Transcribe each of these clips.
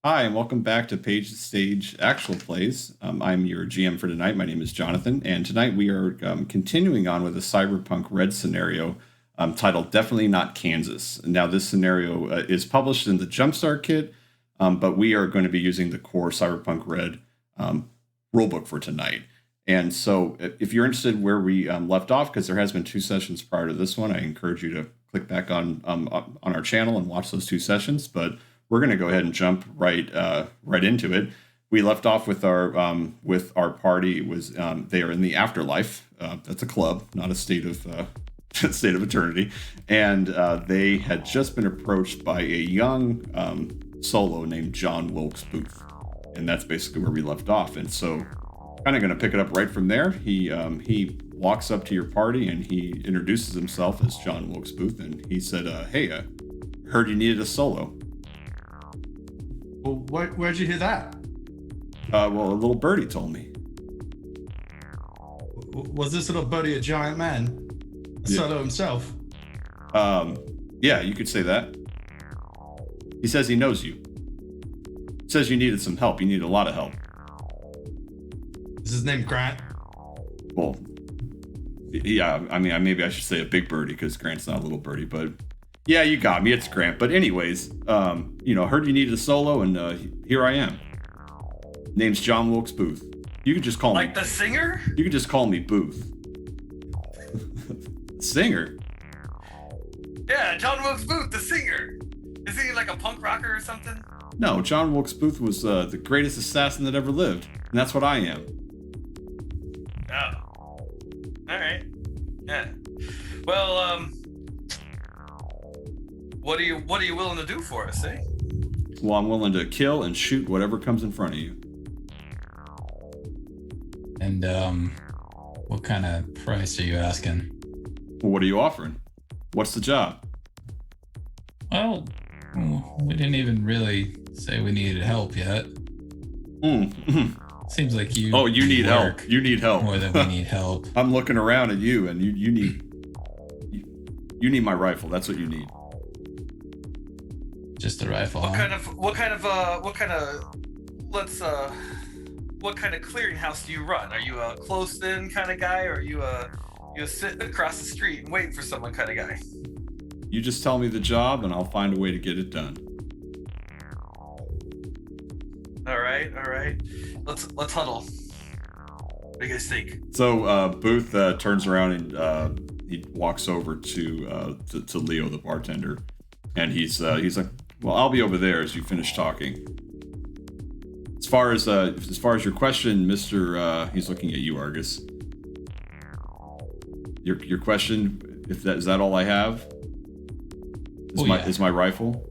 Hi, and welcome back to Page Stage Actual Plays. I'm your GM for tonight. My name is Jonathan, and tonight we are continuing on with a Cyberpunk Red scenario titled Definitely Not Kansas. Now, this scenario is published in the Jumpstart Kit, but we are going to be using the core Cyberpunk Red rulebook for tonight. And so, if you're interested where we left off, because there has been two sessions prior to this one, I encourage you to click back on our channel and watch those two sessions. But we're going to go ahead and jump right into it. We left off with our party. They are in the afterlife. That's a club, not a state of eternity. And they had just been approached by a young solo named John Wilkes Booth, and that's basically where we left off. And so, kind of going to pick it up right from there. He walks up to your party and he introduces himself as John Wilkes Booth, and he said, "Hey, heard you needed a solo." Well, where'd you hear that? Well, a little birdie told me. Was this little birdie a giant man? Solo himself? Yeah, you could say that. He says he knows you. He says you needed some help. You needed a lot of help. Is his name Grant? Well, yeah, I mean, maybe I should say a big birdie because Grant's not a little birdie, but yeah, you got me. It's Grant. But anyways, heard you needed a solo, and here I am. Name's John Wilkes Booth. You could just call me... Like the singer? You could just call me Booth. Singer? Yeah, John Wilkes Booth, the singer. Is he like a punk rocker or something? No, John Wilkes Booth was the greatest assassin that ever lived, and that's what I am. Oh. Alright. Yeah. Well, what are you willing to do for us, eh? Well, I'm willing to kill and shoot whatever comes in front of you. And what kind of price are you asking? Well, what are you offering? What's the job? Well, we didn't even really say we needed help yet. Seems like you. Oh, you need help. You need help more than we need help. I'm looking around at you, and you need my rifle. That's what you need. Just a rifle. What kind of clearinghouse do you run? Are you a close-in kind of guy, or are you sit across the street and wait for someone kind of guy? You just tell me the job, and I'll find a way to get it done. All right. Let's huddle. What do you guys think? So Booth turns around and he walks over to Leo, the bartender, and he's like, "Well, I'll be over there as you finish talking. As far as your question, Mister," he's looking at you, Argus. Your question, is that all I have? Is my rifle?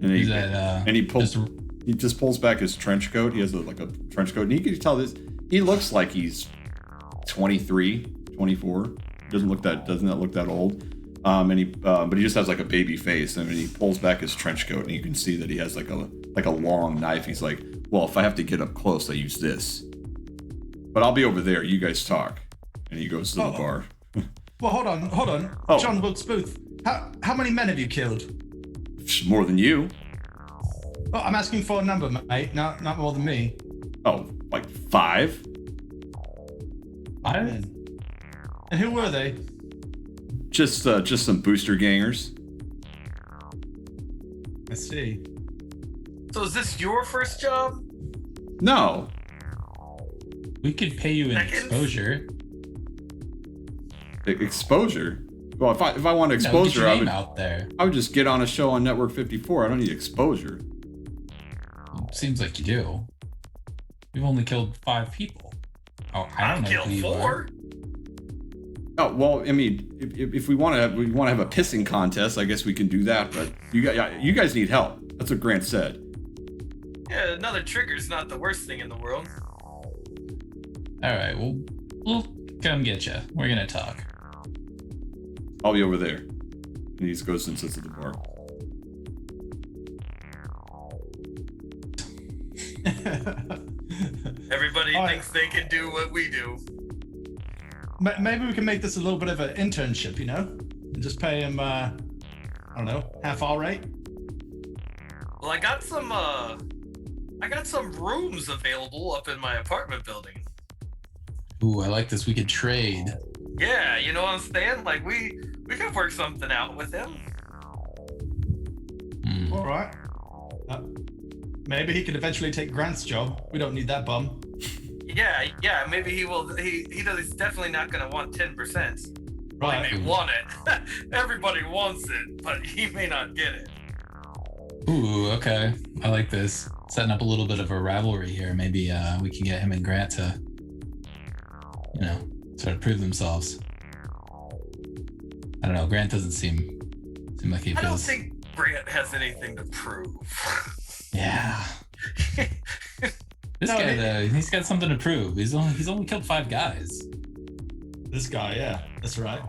And he just pulls back his trench coat. He has a trench coat, and you can tell this. He looks like he's 23, 24. Doesn't that look that old? But he just has like a baby face. I mean, he pulls back his trench coat, and you can see that he has like a long knife. He's like, "Well, if I have to get up close, I use this. But I'll be over there. You guys talk." And he goes to the bar. Well, hold on. Oh. John Wilkes Booth. How many men have you killed? More than you. Well, I'm asking for a number, mate. Not more than me. Oh, like 5? 5? And who were they? Just some booster gangers. I see. So is this your first job? No. We could pay you in exposure. Exposure? Well, if I want exposure, get your name out there. I would just get on a show on Network 54. I don't need exposure. Seems like you do. We've only killed 5 people. Oh, I don't know killed who you 4. are. Oh well, I mean, if we want to have a pissing contest, I guess we can do that. But you guys need help. That's what Grant said. Yeah, another trigger's not the worst thing in the world. All right, we'll come get you. We're gonna talk. I'll be over there. And he just goes and sits at the bar. Everybody thinks they can do what we do. Maybe we can make this a little bit of an internship, and just pay him, I don't know, half our rate. Well, I got some rooms available up in my apartment building. Ooh, I like this. We could trade. Yeah, you know what I'm saying? Like we could work something out with him. All right. Maybe he could eventually take Grant's job. We don't need that bum. Yeah. Maybe he will. He does. He's definitely not going to want 10%. Right. He may want it. Everybody wants it, but he may not get it. Ooh, okay. I like this. Setting up a little bit of a rivalry here. Maybe we can get him and Grant to, sort of prove themselves. I don't know. Grant doesn't seem like he feels. I don't think Grant has anything to prove. Yeah. This guy, though, he's got something to prove. He's only killed 5 guys. This guy, yeah, that's right.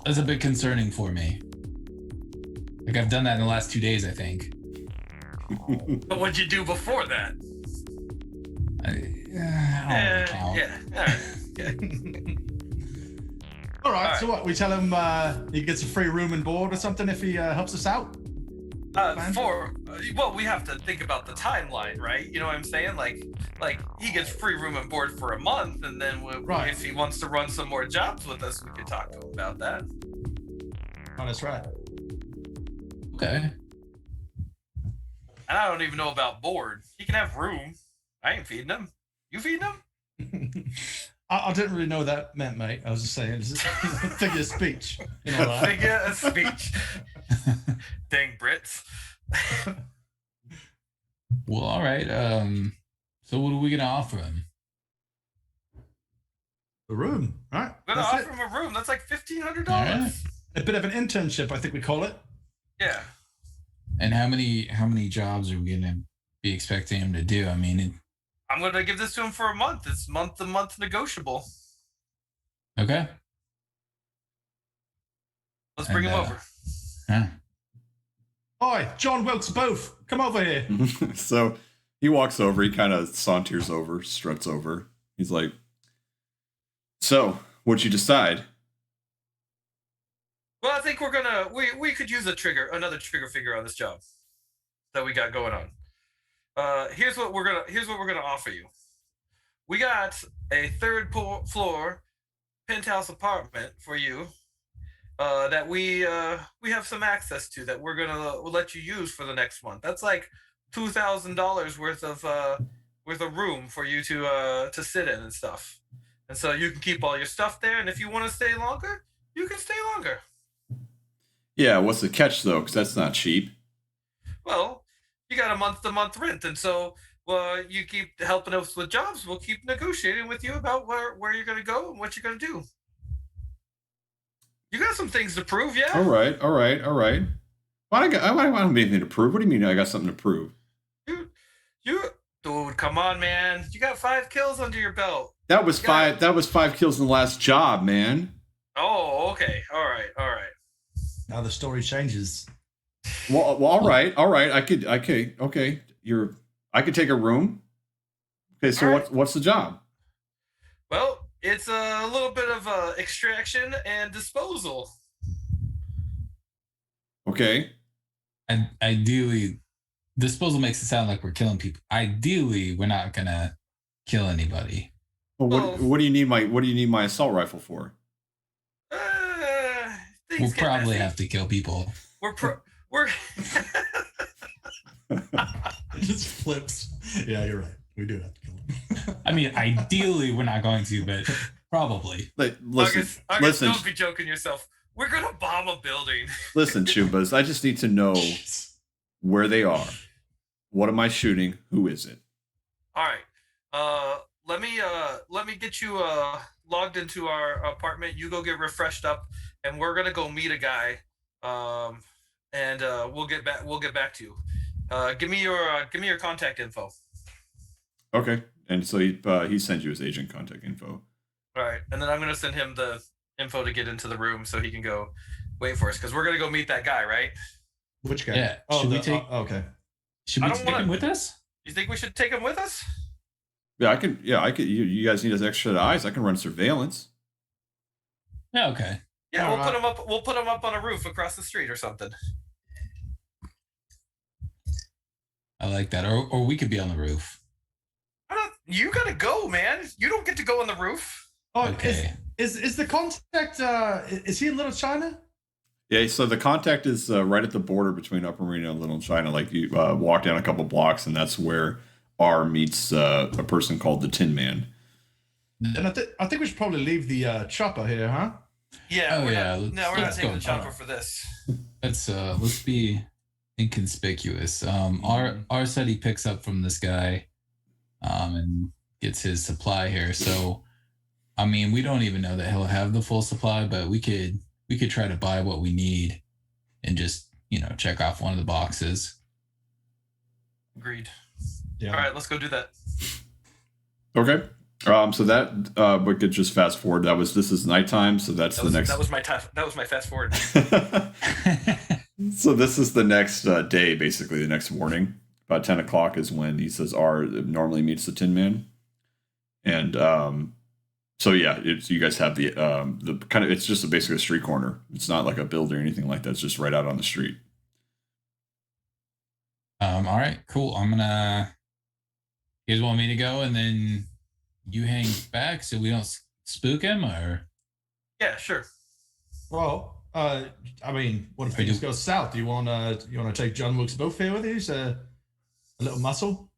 That's a bit concerning for me. Like I've done that in the last 2 days, I think. But what'd you do before that? I don't count. Yeah. All right. Yeah. All right. So what? We tell him he gets a free room and board or something if he helps us out. We have to think about the timeline, right? You know what I'm saying? Like he gets free room and board for a month, and then if he wants to run some more jobs with us, we could talk to him about that. Oh, that's right. Okay. And I don't even know about board. He can have room. I ain't feeding him. You feeding him? I didn't really know what that meant, mate. I was just saying, it's a figure of speech. You know that? Figure of speech. Dang Brits. Well, all right. So what are we gonna offer him? The room, right? We're gonna offer him a room. That's like $1,500. Right. A bit of an internship, I think we call it. Yeah. And how many jobs are we gonna be expecting him to do? I mean, I'm gonna give this to him for a month. It's month-to-month negotiable. Okay. Let's bring him over. Huh. Oi, John Wilkes Booth, come over here. So he walks over, he kind of saunters over, struts over. He's like, so, what'd you decide? Well, I think we could use another trigger figure on this job that we got going on. Here's what we're gonna offer you. We got a third floor penthouse apartment for you that we have some access to that we'll let you use for the next month. That's like $2,000 worth of room for you to sit in and stuff. And so you can keep all your stuff there. And if you want to stay longer, you can stay longer. Yeah, what's the catch though? Because that's not cheap. Well, you got a month-to-month rent, and so you keep helping us with jobs. We'll keep negotiating with you about where you're going to go and what you're going to do. You got some things to prove, yeah? All right. I don't have anything to prove. What do you mean I got something to prove? Dude, come on, man. You got 5 kills under your belt. That was 5 kills in the last job, man. Oh, okay. All right. Now the story changes. Well, all right. I could take a room. Okay, so right. what's the job? Well, it's a little bit of extraction and disposal. Okay. And ideally, disposal makes it sound like we're killing people. Ideally, we're not gonna kill anybody. Well, what do you need my assault rifle for? We'll probably have to kill people. We're It just flips. Yeah, you're right. We do have to kill him. I mean, ideally, we're not going to, but probably. Listen, August, don't be joking yourself. We're gonna bomb a building. Listen, Chubas, I just need to know where they are. What am I shooting? Who is it? All right. Let me get you logged into our apartment. You go get refreshed up, and we're gonna go meet a guy. And we'll get back to you. Give me your contact info. Okay. And so he sends you his agent contact info. All right, and then I'm gonna send him the info to get into the room so he can go wait for us because we're gonna go meet that guy, right? Which guy? Yeah. Okay. Should we take him with us? You think we should take him with us? Yeah, I could. You guys need his extra eyes. I can run surveillance. Yeah. Okay. Yeah, All we'll right. put him up. We'll put him up on a roof across the street or something. I like that. Or we could be on the roof. You gotta go, man. You don't get to go on the roof. Oh, Okay. is the contact? Is he in Little China? Yeah, so the contact is right at the border between Upper Marina and Little China. Like you walk down a couple blocks, and that's where R meets a person called the Tinman. And I think we should probably leave the chopper here, huh? Yeah. Oh, we're yeah, not let's taking go. the chopper for this. Let's be inconspicuous. R said he picks up from this guy, and gets his supply here. So, I mean, we don't even know that he'll have the full supply, but we could try to buy what we need, and just check off one of the boxes. Agreed. Yeah. All right, let's go do that. Okay. So that we could just fast forward. This is nighttime, so that's the next. That was my fast forward. So this is the next day, basically the next morning. About 10 o'clock is when he says R normally meets the Tin Man, and so yeah, you guys have the kind of, it's just basically a street corner. It's not like a building or anything like that. It's just right out on the street. All right, cool. You guys want me to go, and then you hang back so we don't spook him, or? Yeah, sure. Well, I mean, what if things go south? Do you want to take John Wilkes Booth here with you? He's a little muscle.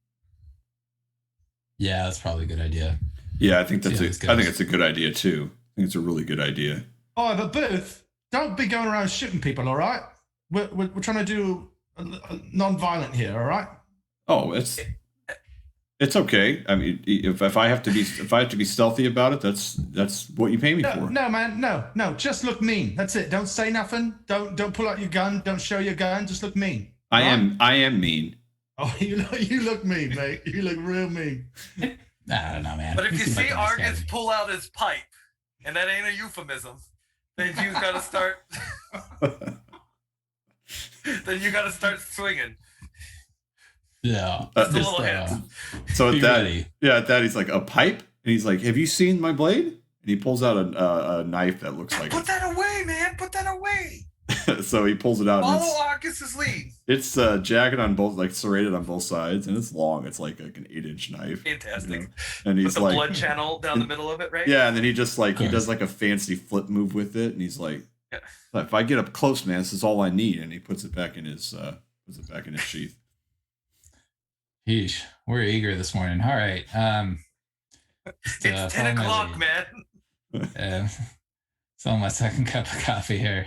Yeah, that's probably a good idea. Yeah, I think it's a good idea too. I think it's a really good idea. Oh, but Booth, don't be going around shooting people, all right? We're trying to do non-violent here, all right? Oh, it's okay. I mean, if I have to be stealthy about it, that's what you pay me for. No, man, no. Just look mean. That's it. Don't say nothing. Don't pull out your gun. Don't show your gun. Just look mean. I am mean. Oh, you look mean, mate. You look real mean. I don't know, man. But if you see like Argus pull out his pipe, and that ain't a euphemism, then you gotta start. Then you gotta start swinging. Yeah. So at that he's like, a pipe, and he's like, have you seen my blade? And he pulls out a knife that looks like. Put that away, man. Put that away. So he pulls it out. Follow Argus's lead. It's jagged on both, like serrated on both sides, and it's long. It's like an 8-inch knife. Fantastic. And he's with like, the blood channel down the middle of it, right? Yeah, and then he just he does like a fancy flip move with it, and he's like, if I get up close, man, this is all I need, and he puts it back in his sheath. Yeesh, we're eager this morning. All right. It's 10 o'clock, man. It's on my second cup of coffee here.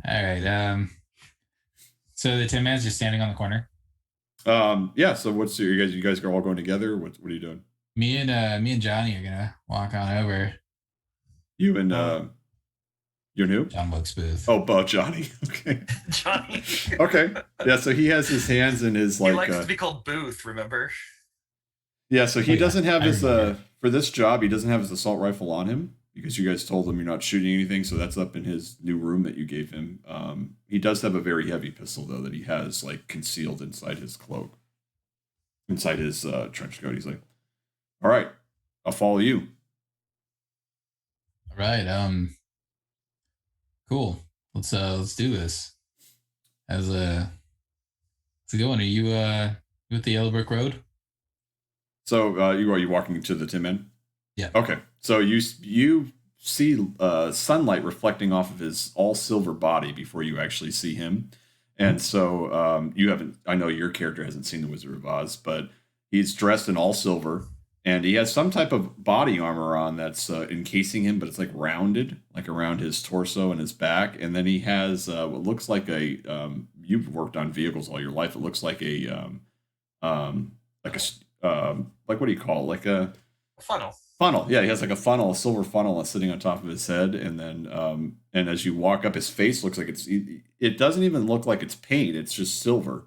All right. So the Tin Man's just standing on the corner. Yeah. So you guys are all going together? What are you doing? Me and Johnny are gonna walk on over. You and you're new? John Wilkes Booth. Oh, Johnny. Okay. Johnny. Okay. Yeah. So he has his hands in his He likes to be called Booth. Remember? Yeah. So he doesn't have his for this job. He doesn't have his assault rifle on him, because you guys told him you're not shooting anything, so that's up in his new room that you gave him. He does have a very heavy pistol, though, that he has concealed inside his cloak, inside his trench coat. He's like, "All right, I'll follow you." All right. Cool. Let's do this. How's it going? Are you with the Yellow Brick Road? So are you walking to the Tin Man? Yeah. Okay. So you see sunlight reflecting off of his all silver body before you actually see him, and so you haven't. I know your character hasn't seen the Wizard of Oz, but he's dressed in all silver, and he has some type of body armor on that's encasing him, but it's like rounded, like around his torso and his back, and then he has what looks like a. You've worked on vehicles all your life. It looks like what do you call it? Like a funnel. Funnel, yeah, he has like a silver funnel that's sitting on top of his head, and then and as you walk up, his face looks like it doesn't even look like it's paint; it's just silver,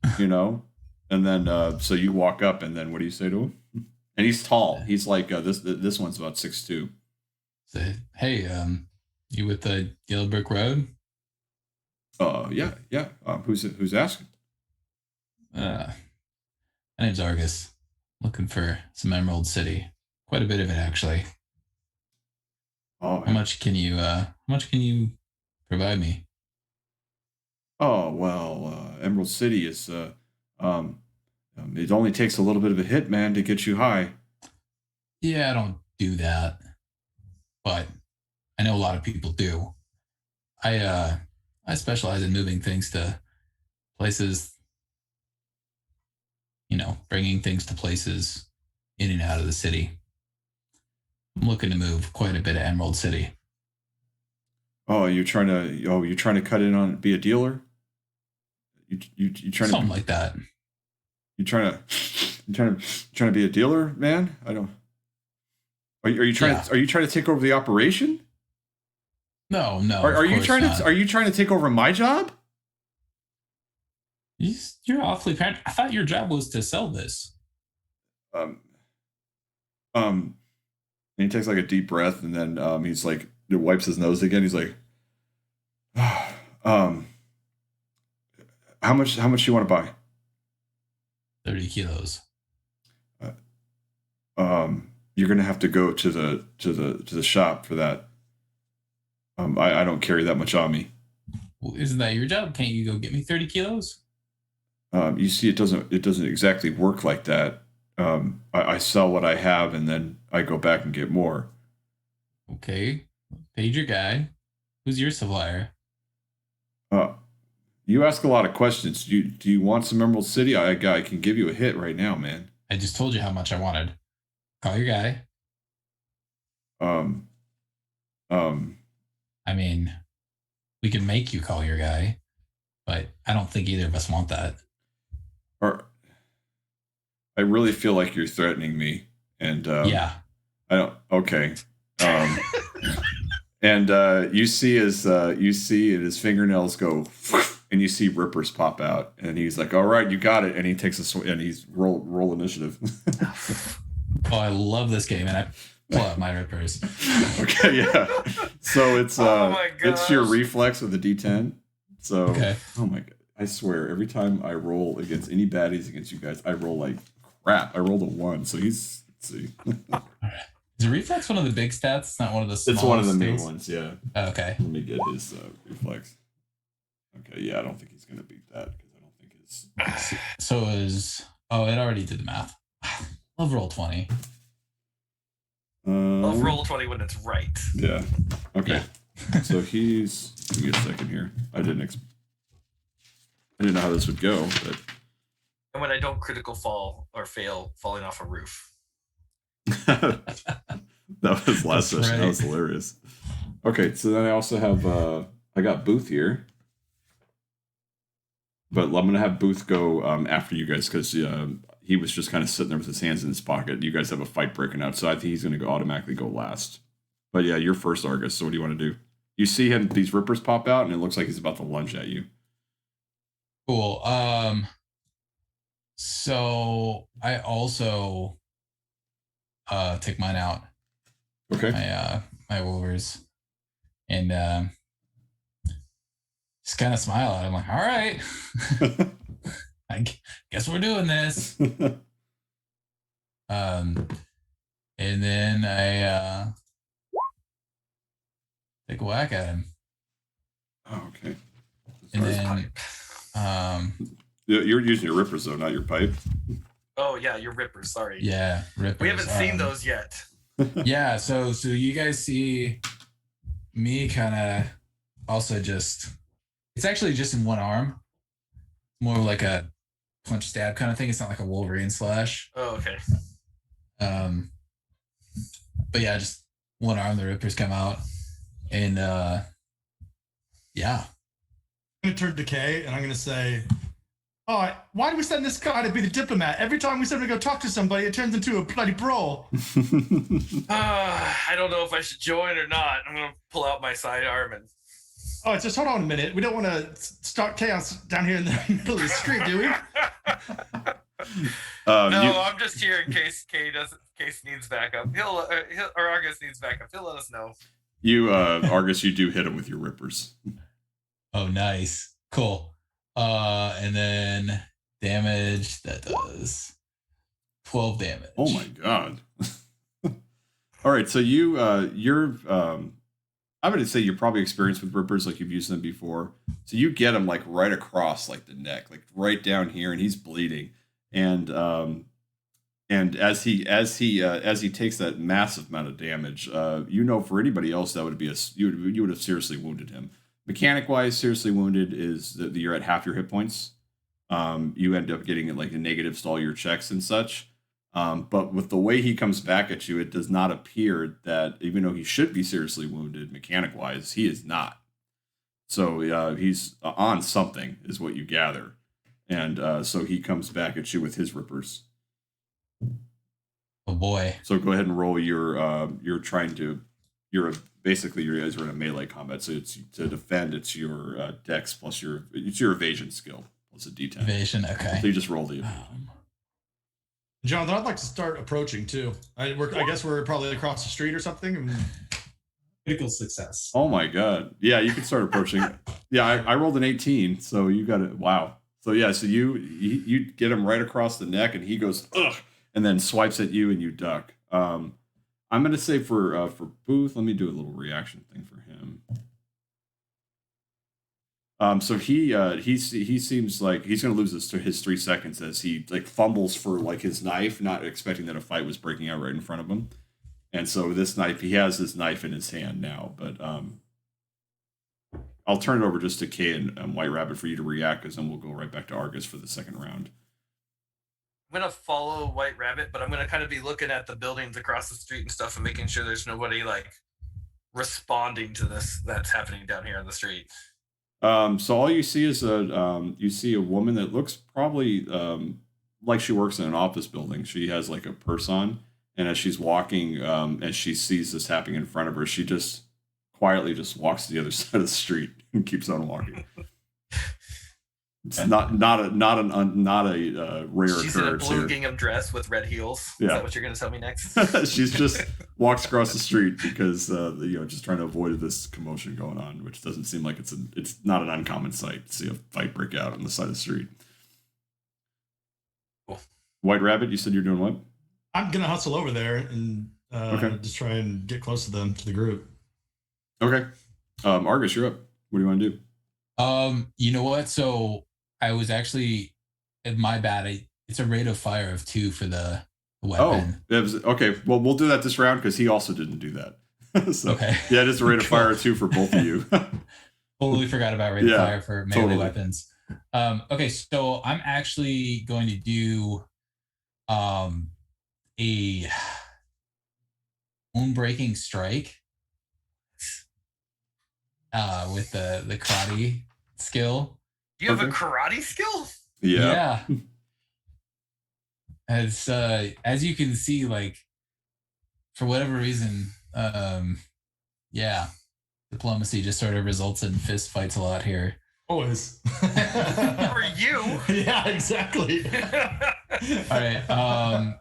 And then so you walk up, and then what do you say to him? And he's tall. He's like this one's about 6'2". Say, hey, you with the Yellow Brick Road? Yeah. Who's asking? My name's Argus. Looking for some Emerald City. Quite a bit of it, actually. Oh, how much can you provide me? Oh well, Emerald City is It only takes a little bit of a hit, man, to get you high. Yeah, I don't do that, but I know a lot of people do. I specialize in moving things to places, bringing things to places in and out of the city. I'm looking to move quite a bit of Emerald City. Oh, you're trying to cut in on be a dealer? You trying Something to like that. you trying to be a dealer, man? I don't. Are you trying Yeah. to take over the operation? No. Are of you course trying not. to take over my job? You're awfully kind. I thought your job was to sell this. Um, and he takes like a deep breath, and then he's like, he wipes his nose again. He's like, how much you want to buy? 30 kilos. You're gonna have to go to the shop for that. I don't carry that much on me. Well, isn't that your job? Can't you go get me 30 kilos? You see, it doesn't exactly work like that. I sell what I have, and then I go back and get more. Okay. Paid your guy. Who's your supplier? You ask a lot of questions. Do you want some Emerald City? I can give you a hit right now, man. I just told you how much I wanted. Call your guy. I mean, we can make you call your guy, but I don't think either of us want that. Or I really feel like you're threatening me, and Yeah. I don't. Okay. And you see his fingernails go, and you see rippers pop out, and he's like, "All right, you got it." And he takes a swing, and he's roll initiative. Oh, I love this game, and I pull out my rippers. Okay, yeah. So it's Oh my it's your gosh. reflex with the D10. So Okay. oh my god, I swear every time I roll against any baddies against you guys, I roll like crap. I rolled a 1, so let's see. Is a reflex one of the big stats? It's not one of the small It's one of the main ones, yeah. Okay. Let me get his reflex. Okay, yeah, I don't think he's gonna beat that because I don't think his. So it already did the math. Love roll 20. I'll roll 20 when it's right. Yeah. Okay. Yeah. So he's. Give me a second here. I didn't know how this would go, but. And when I don't critical fall or fail falling off a roof. That was last That's session. right. That was hilarious. Okay, so then I also have I got Booth here, but I'm gonna have Booth go after you guys because he was just kind of sitting there with his hands in his pocket. You guys have a fight breaking out, so I think he's gonna automatically go last. But yeah, you're first, Argus. So what do you want to do? You see him; these rippers pop out, and it looks like he's about to lunge at you. Cool. So I also take mine out. Okay. My wolvers. And just kind of smile at him like, all right. I guess we're doing this. And then I take a whack at him. Oh, okay. And Sorry. then You're using your rippers though, not your pipe. Oh yeah, you're rippers. Sorry. yeah, rippers. We haven't seen those yet. Yeah, so you guys see me kind of also just, it's actually just in one arm, more like a punch stab kind of thing. It's not like a Wolverine slash. Oh, okay. But yeah, just one arm, the rippers come out, and yeah. I'm going to turn to Kay and I'm going to say, oh, why do we send this guy to be the diplomat? Every time we send him to go talk to somebody, it turns into a bloody brawl. I don't know if I should join or not. I'm going to pull out my sidearm and. Oh, just hold on a minute. We don't want to start chaos down here in the middle of the street, do we? No, I'm just here in case Case needs backup. He'll or Argus needs backup. He'll let us know. You, Argus, you do hit him with your rippers. Oh, nice, cool. And then damage that does 12 damage. Oh my god! All right, so you're I'm going to say you're probably experienced with rippers, like you've used them before. So you get him like right across like the neck, like right down here, and he's bleeding. And as he takes that massive amount of damage, for anybody else that would be you would have seriously wounded him. Mechanic wise, seriously wounded is that you're at half your hit points. You end up getting like a negatives to all your checks and such. But with the way he comes back at you, it does not appear that even though he should be seriously wounded mechanic wise, he is not. So he's on something, is what you gather, and so he comes back at you with his rippers. Oh boy! So go ahead and roll you're basically you guys are in a melee combat, so it's to defend. It's your dex plus your evasion skill plus a d10. Evasion, okay. So you just roll the. Jonathan, I'd like to start approaching too. I guess we're probably across the street or something. Critical success. Oh my god! Yeah, you can start approaching. Yeah, I rolled an 18, so you got it. Wow. So yeah, so you get him right across the neck, and he goes ugh, and then swipes at you, and you duck. I'm gonna say for Booth, let me do a little reaction thing for him. So he seems like he's gonna lose his 3 seconds as he like fumbles for like his knife, not expecting that a fight was breaking out right in front of him. And so he has this knife in his hand now, but I'll turn it over just to Kay and White Rabbit for you to react, because then we'll go right back to Argus for the second round. I'm gonna follow White Rabbit, but I'm gonna kind of be looking at the buildings across the street and stuff, and making sure there's nobody like responding to this that's happening down here on the street. So all you see is a woman that looks probably like she works in an office building. She has like a purse on, and as she's walking, as she sees this happening in front of her, she just quietly just walks to the other side of the street and keeps on walking. It's not a rare She's in a occurrence blue here. gingham dress with red heels. Yeah. Is that what you're gonna tell me next? She's just walks across the street because just trying to avoid this commotion going on, which doesn't seem like it's not an uncommon sight to see a fight break out on the side of the street. Cool. White Rabbit, you said you're doing what? I'm gonna hustle over there and Okay. just try and get close to them, to the group. Okay. Argus, you're up. What do you want to do? You know what? So I was actually, my bad. It's a rate of fire of 2 for the weapon. Oh, okay. Well, we'll do that this round because he also didn't do that. So, Okay. yeah, just a rate of fire of 2 for both of you. Totally forgot about rate of Yeah, fire for melee totally. weapons. Okay, so I'm actually going to do a bone-breaking strike with the karate skill. You have a Okay. karate skill? Yeah. As you can see, like, for whatever reason, diplomacy just sort of results in fist fights a lot here. Always. For you? Yeah, exactly. All right.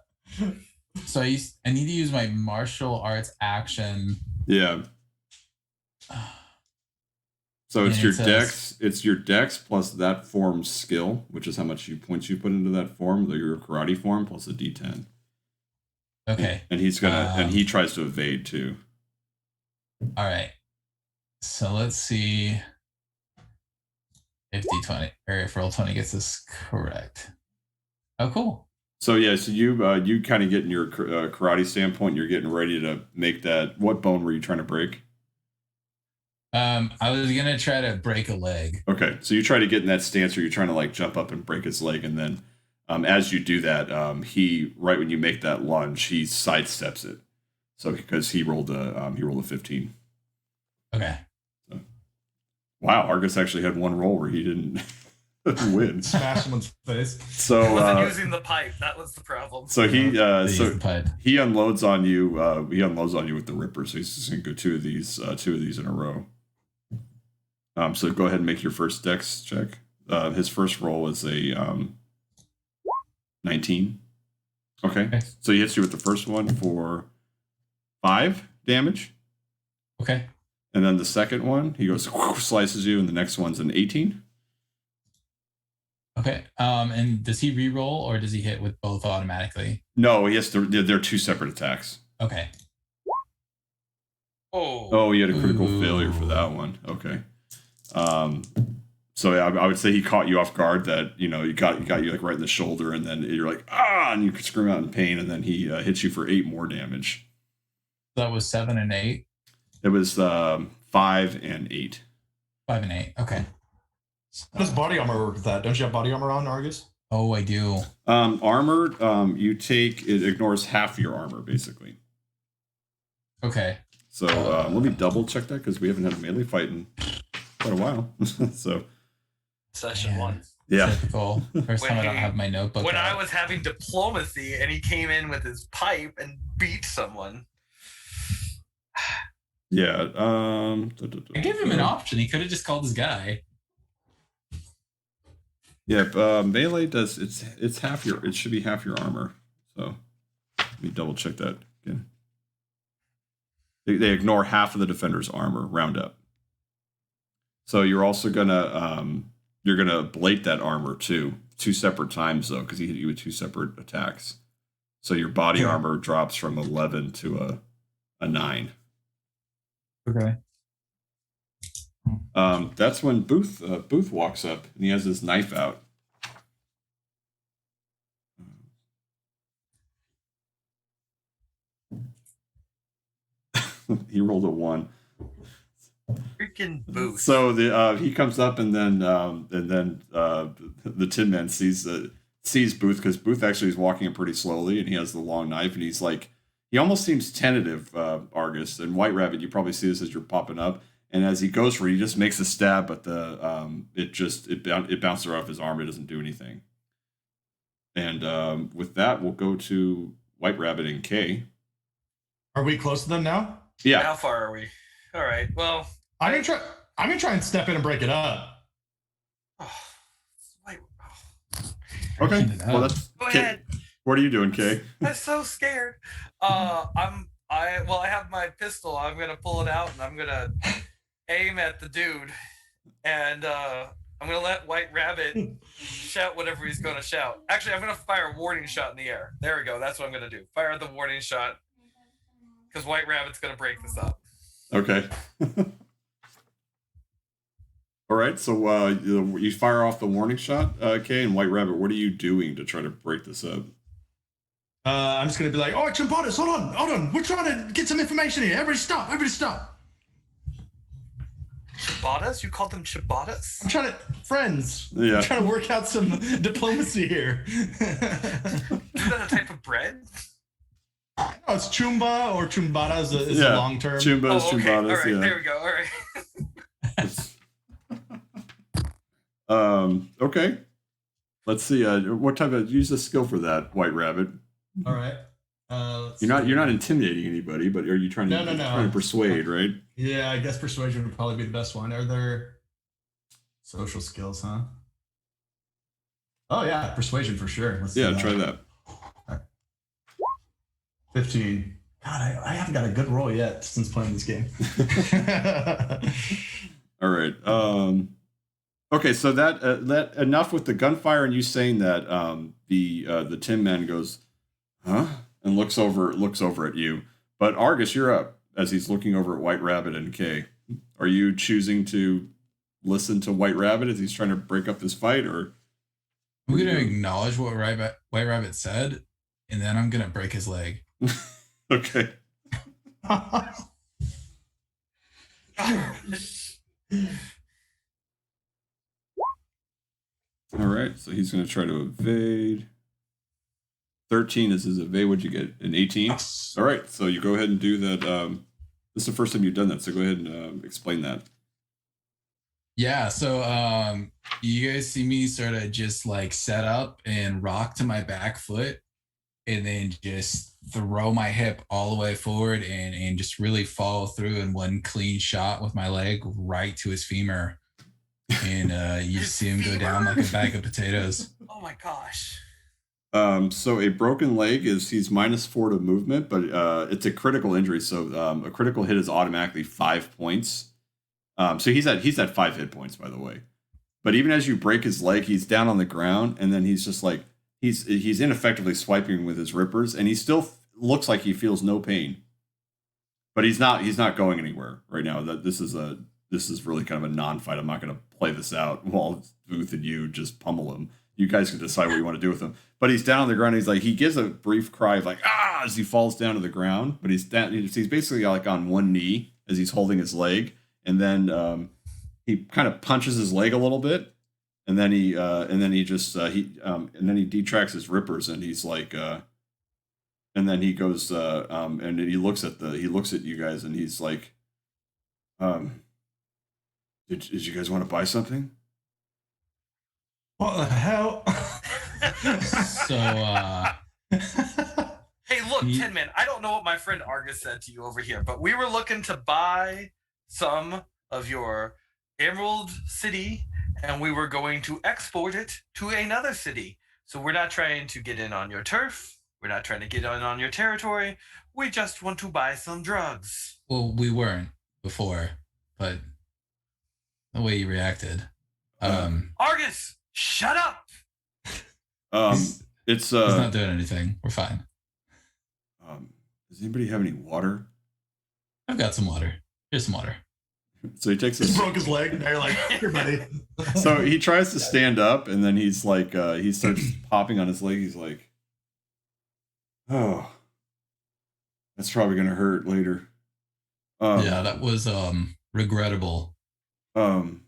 So I need to use my martial arts action. Yeah. So it's And your it says- dex. It's your dex plus that form's skill, which is how much points you put into that form, your karate form, plus a d10. Okay. And he's gonna and he tries to evade too. All right. So let's see if D20 or if Roll20 gets this correct. Oh, cool. So yeah, so you kind of get in your karate standpoint. You're getting ready to make that. What bone were you trying to break? I was gonna try to break a leg. Okay, so you try to get in that stance where you're trying to like jump up and break his leg, and then as you do that, he right when you make that lunge, he sidesteps it. So because he rolled a 15. Okay. Wow, Argus actually had one roll where he didn't win. Smash someone's face. So I wasn't using the pipe. That was the problem. so he They use the pipe. he unloads on you. He unloads on you with the Ripper. So he's just gonna go two of these in a row. So go ahead and make your first dex check. His first roll is a 19. Okay. So he hits you with the first one for 5 damage. Okay. And then the second one, he goes slices you, and the next one's an 18. Okay. And does he re-roll or does he hit with both automatically? No, he has to. They're two separate attacks. Okay. Oh, you had a critical failure for that one. Okay. So yeah, I would say he caught you off guard. That you got you like right in the shoulder, and then you're like and you scream out in pain, and then he hits you for 8 more damage. That was 7 and 8. It was 5 and 8. 5 and 8. Okay. How does body armor work with that? Don't you have body armor on, Argus? Oh, I do. Armor, you take it ignores half your armor basically. Okay. So let me double check that because we haven't had a melee fight in quite a while. So Session 1. yeah. Typical. First time I don't have my notebook. When I out. was having diplomacy and he came in with his pipe and beat someone. Yeah. I gave him an option. He could have just called his guy. Yeah, melee does it's half your it should be half your armor. So let me double check that again. They ignore half of the defender's armor, round up. So you're also gonna you're gonna ablate that armor too, 2 separate times though, because he hit you with 2 separate attacks. So your body armor drops from 11 to a 9. Okay. That's when Booth walks up and he has his knife out. He rolled a 1. Freaking Booth. So he comes up and then the Tinman sees Booth because Booth actually is walking pretty slowly and he has the long knife and he's like he almost seems tentative, Argus, and White Rabbit. You probably see this as you're popping up. And as he goes for it, he just makes a stab, but it bounces off his arm. It doesn't do anything. And with that, we'll go to White Rabbit and Kay. Are we close to them now? Yeah. How far are we? All right. Well, I'm gonna try and step in and break it up. Wait. Okay. Well, that's Go Kay. ahead. What are you doing, Kay? I'm so scared. I have my pistol. I'm gonna pull it out and I'm gonna aim at the dude, and I'm gonna let White Rabbit shout whatever he's gonna shout. Actually, I'm gonna fire a warning shot in the air. There we go. That's what I'm gonna do. Fire the warning shot because White Rabbit's gonna break this up. Okay. All right. So you fire off the warning shot, Kay, and White Rabbit. What are you doing to try to break this up? I'm just gonna be like, "Oh, Chimbotas, hold on. We're trying to get some information here. Everybody stop. Ciabattas? You called them ciabattas? I'm trying to friends. Yeah. I'm trying to work out some diplomacy here." Isn't that a type of bread? Oh, it's chumba or chumbada is a long term. Chumbas, Okay. chumbadas, All right. yeah. There we go. All right. Okay. Let's see. What type of use a skill for that, White Rabbit? All right. You're not intimidating anybody, but are you trying to trying to persuade, right? Yeah, I guess persuasion would probably be the best one. Are there social skills, huh? Oh yeah, persuasion for sure. Let's Yeah, try that. 15. God, I haven't got a good roll yet since playing this game. All right. Okay, so that enough with the gunfire and you saying that the Tin Man goes, huh? And looks over at you. But Argus, you're up as he's looking over at White Rabbit and Kay. Are you choosing to listen to White Rabbit as he's trying to break up this fight, or I'm gonna acknowledge what White Rabbit said, and then I'm gonna break his leg. Okay. All right, so he's going to try to evade. 13 is his evade. What'd you get? An 18? All right, so you go ahead and do that. This is the first time you've done that, so go ahead and explain that. Yeah, so you guys see me sort of just like set up and rock to my back foot and then just throw my hip all the way forward and just really follow through in one clean shot with my leg right to his femur. And you just see him go down like a bag of potatoes. Oh my gosh. So a broken leg is he's -4 to movement, but it's a critical injury. So a critical hit is automatically 5 points. So he's at 5 hit points, by the way. But even as you break his leg, he's down on the ground, and then he's just like he's ineffectively swiping with his rippers, and he still looks like he feels no pain. but he's not going anywhere right now. That this is really kind of a non-fight. I'm not going to play this out while Booth and you just pummel him. You guys can decide what you want to do with him. But he's down on the ground. He's like, he gives a brief cry of like, ah, as he falls down to the ground. But he's down. He's basically like on one knee as he's holding his leg. And then he kind of punches his leg a little bit. And then he detracts his rippers. And he's like, and then he goes, and he looks at you guys and he's like, did you guys want to buy something? What the hell? So, Hey, look, Tinman, I don't know what my friend Argus said to you over here, but we were looking to buy some of your Emerald City, and we were going to export it to another city. So we're not trying to get in on your turf. We're not trying to get in on your territory. We just want to buy some drugs. well, we weren't before, but the way you reacted. Argus, shut up! It's He's not doing anything. We're fine. does anybody have any water? I've got some water. Here's some water. So he takes He this. broke his leg. And they're like, here, buddy. So he tries to stand up, and then he's like, he starts popping on his leg. He's like, oh, that's probably gonna hurt later. Yeah, that was regrettable. And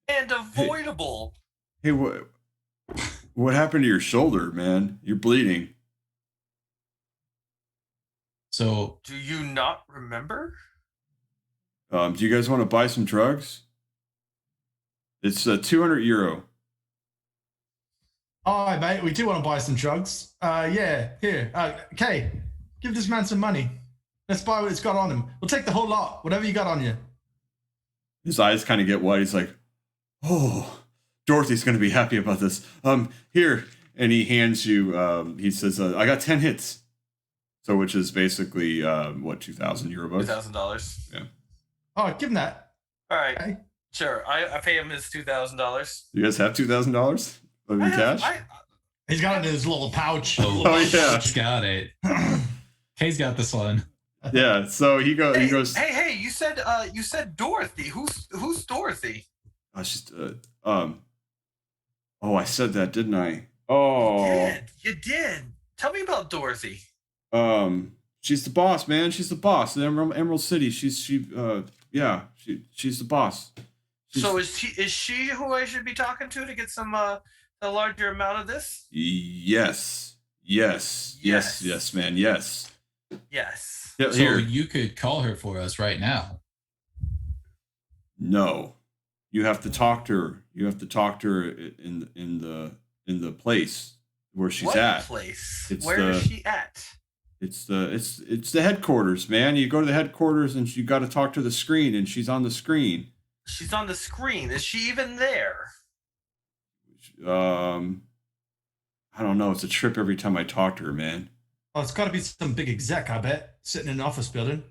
avoidable. Hey, what happened to your shoulder, man? You're bleeding. So Do you not remember? Do you guys want to buy some drugs? It's 200 euro. All right, mate. We do want to buy some drugs. Yeah, here. Kay, give this man some money. Let's buy what it's got on him. We'll take the whole lot, whatever you got on you. His eyes kind of get wide. He's like, oh, Dorothy's going to be happy about this. Here. And he hands you, he says, I got 10 hits. So, which is basically, 2,000 euro bucks? $2,000. Yeah. All right, give him that. All right. Okay. Sure. I pay him his $2,000. You guys have $2,000 in cash? He's got it in his little pouch. Oh, yeah. He's got it. Kay's got this one. Yeah. So he goes. Hey! You said Dorothy. Who's Dorothy? She's, oh, I said that, didn't I? Oh. You did. Tell me about Dorothy. She's the boss, man. She's the boss. The Emerald City. She's the boss. So is she who I should be talking to get some a larger amount of this? Yes, man. Yes. Yes. Yeah, So here. you could call her for us right now. No, you have to talk to her. You have to talk to her in the place where she's What at. place? It's Where is she at? It's the headquarters, man. You go to the headquarters and you got to talk to the screen, and she's on the screen. She's on the screen. Is she even there? I don't know. It's a trip every time I talk to her, man. Oh, it's got to be some big exec, I bet, sitting in an office building.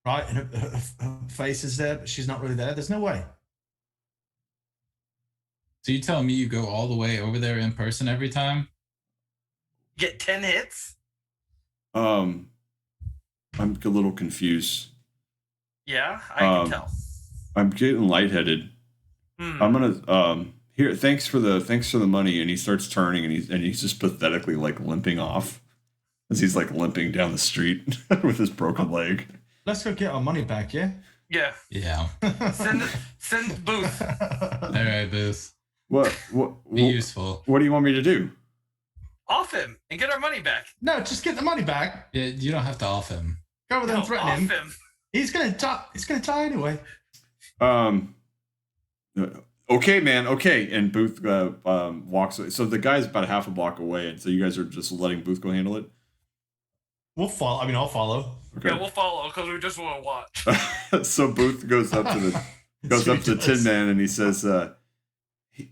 Right? And her face is there, but she's not really there. There's no way. So you telling me you go all the way over there in person every time? Get 10 hits? I'm a little confused. Yeah, I can tell. I'm getting lightheaded. I'm gonna here. Thanks for the money. And he starts turning, and he's just pathetically like limping off as he's like limping down the street with his broken leg. Let's go get our money back, yeah? Yeah. Yeah. Send Booth. All right, Booth. What Be useful. What do you want me to do? Off him and get our money back. No, just get the money back. Yeah, you don't have to off him. Go over there and threaten off him. him. He's gonna die. He's gonna die anyway. Okay, man. Okay. And Booth walks away. So the guy's about a half a block away, and so you guys are just letting Booth go handle it. We'll follow. I mean, I'll follow. Okay. Yeah, we'll follow because we just want to watch. So Booth goes up to the Tin Man, and he says,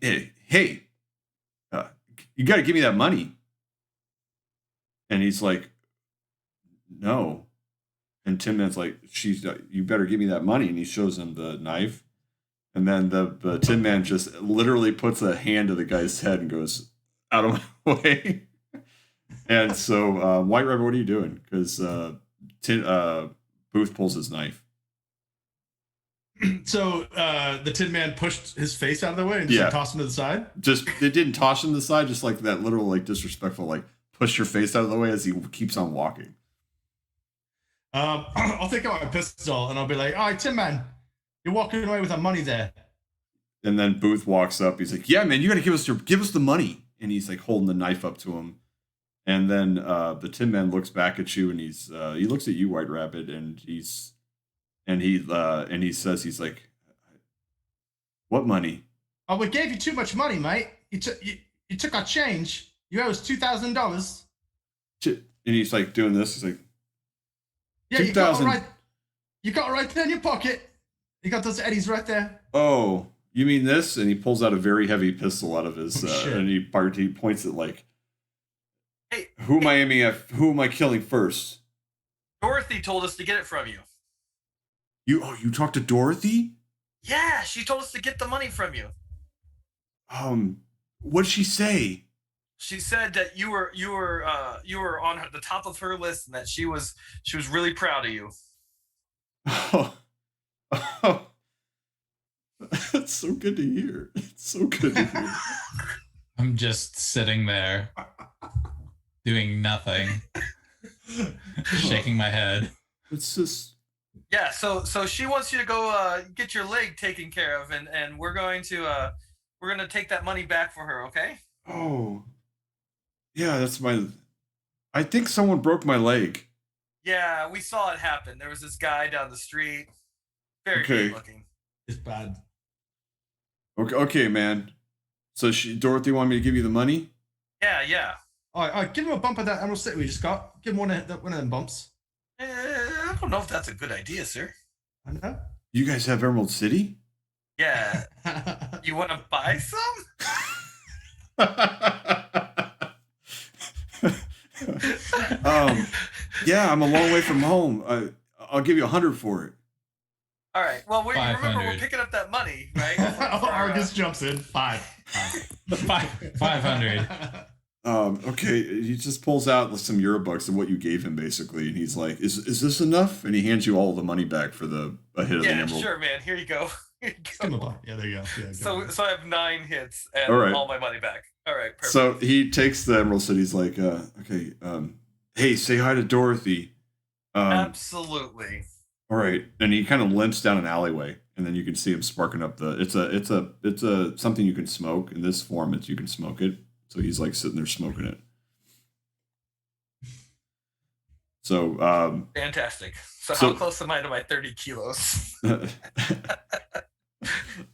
"Hey, you got to give me that money." And he's like, "No." And Tin Man's like, "You better give me that money." And he shows him the knife. And then the Tin Man just literally puts a hand to the guy's head and goes, "Out of my way." And so, White Rabbit, what are you doing? Because Booth pulls his knife. So the Tin Man pushed his face out of the way and just Yeah. like, tossed him to the side. Just it didn't toss him to the side, just like that literal like disrespectful like push your face out of the way as he keeps on walking. I'll take out my pistol and I'll be like, "All right, Tin Man, you're walking away with our money there." And then Booth walks up. He's like, "Yeah, man, you got to give us the money." And he's like holding the knife up to him. And then the Tin Man looks back at you, and he looks at you, White Rabbit, and he says, he's like, "What money?" "Oh, we gave you too much money, mate. You took our change. You owe us $2,000." And he's like doing this. He's like, "Yeah, you got it 2,000. right. You got it right there in your pocket. You got those eddies right there." "Oh, you mean this?" And he pulls out a very heavy pistol out of his, shit. and he points it like, Hey, "Who am I aiming at? Who am I killing first?" Dorothy told us to get it from you. You talked to Dorothy? Yeah, she told us to get the money from you. What'd she say? She said that you were on the top of her list and that she was really proud of you. Oh, that's so good to hear. It's so good to hear. I'm just sitting there doing nothing, shaking my head. It's just Yeah, so she wants you to go get your leg taken care of, and we're going to take that money back for her, okay? oh yeah, that's my. I think someone broke my leg. Yeah, we saw it happen. There was this guy down the street, very Okay. good looking. It's bad. Okay, man. So Dorothy wanted me to give you the money. Yeah. All right, give him a bump of that Emerald City we just got. Give him one of them bumps. I don't know if that's a good idea, sir. I know. You guys have Emerald City? Yeah, you want to buy some? Yeah, I'm a long way from home. I'll give you 100 for it. All right. Well, remember 500. we're picking up that money, right? Argus jumps in. 5. 500. Okay, he just pulls out some Eurobucks of what you gave him, basically, and he's like, "Is this enough?" And he hands you all the money back for a hit of the Yeah, emerald. sure, man. Here you go. Give him a bump. Yeah, there you go. Yeah, So I have 9 hits and All right. all my money back. All right, perfect. So he takes the Emerald City. He's like, "Okay, hey, say hi to Dorothy." Absolutely. All right, and he kind of limps down an alleyway, and then you can see him sparking up the. It's a something you can smoke in this form. You can smoke it. So he's like sitting there smoking it. So Fantastic. So so- how close am I to my 30 kilos?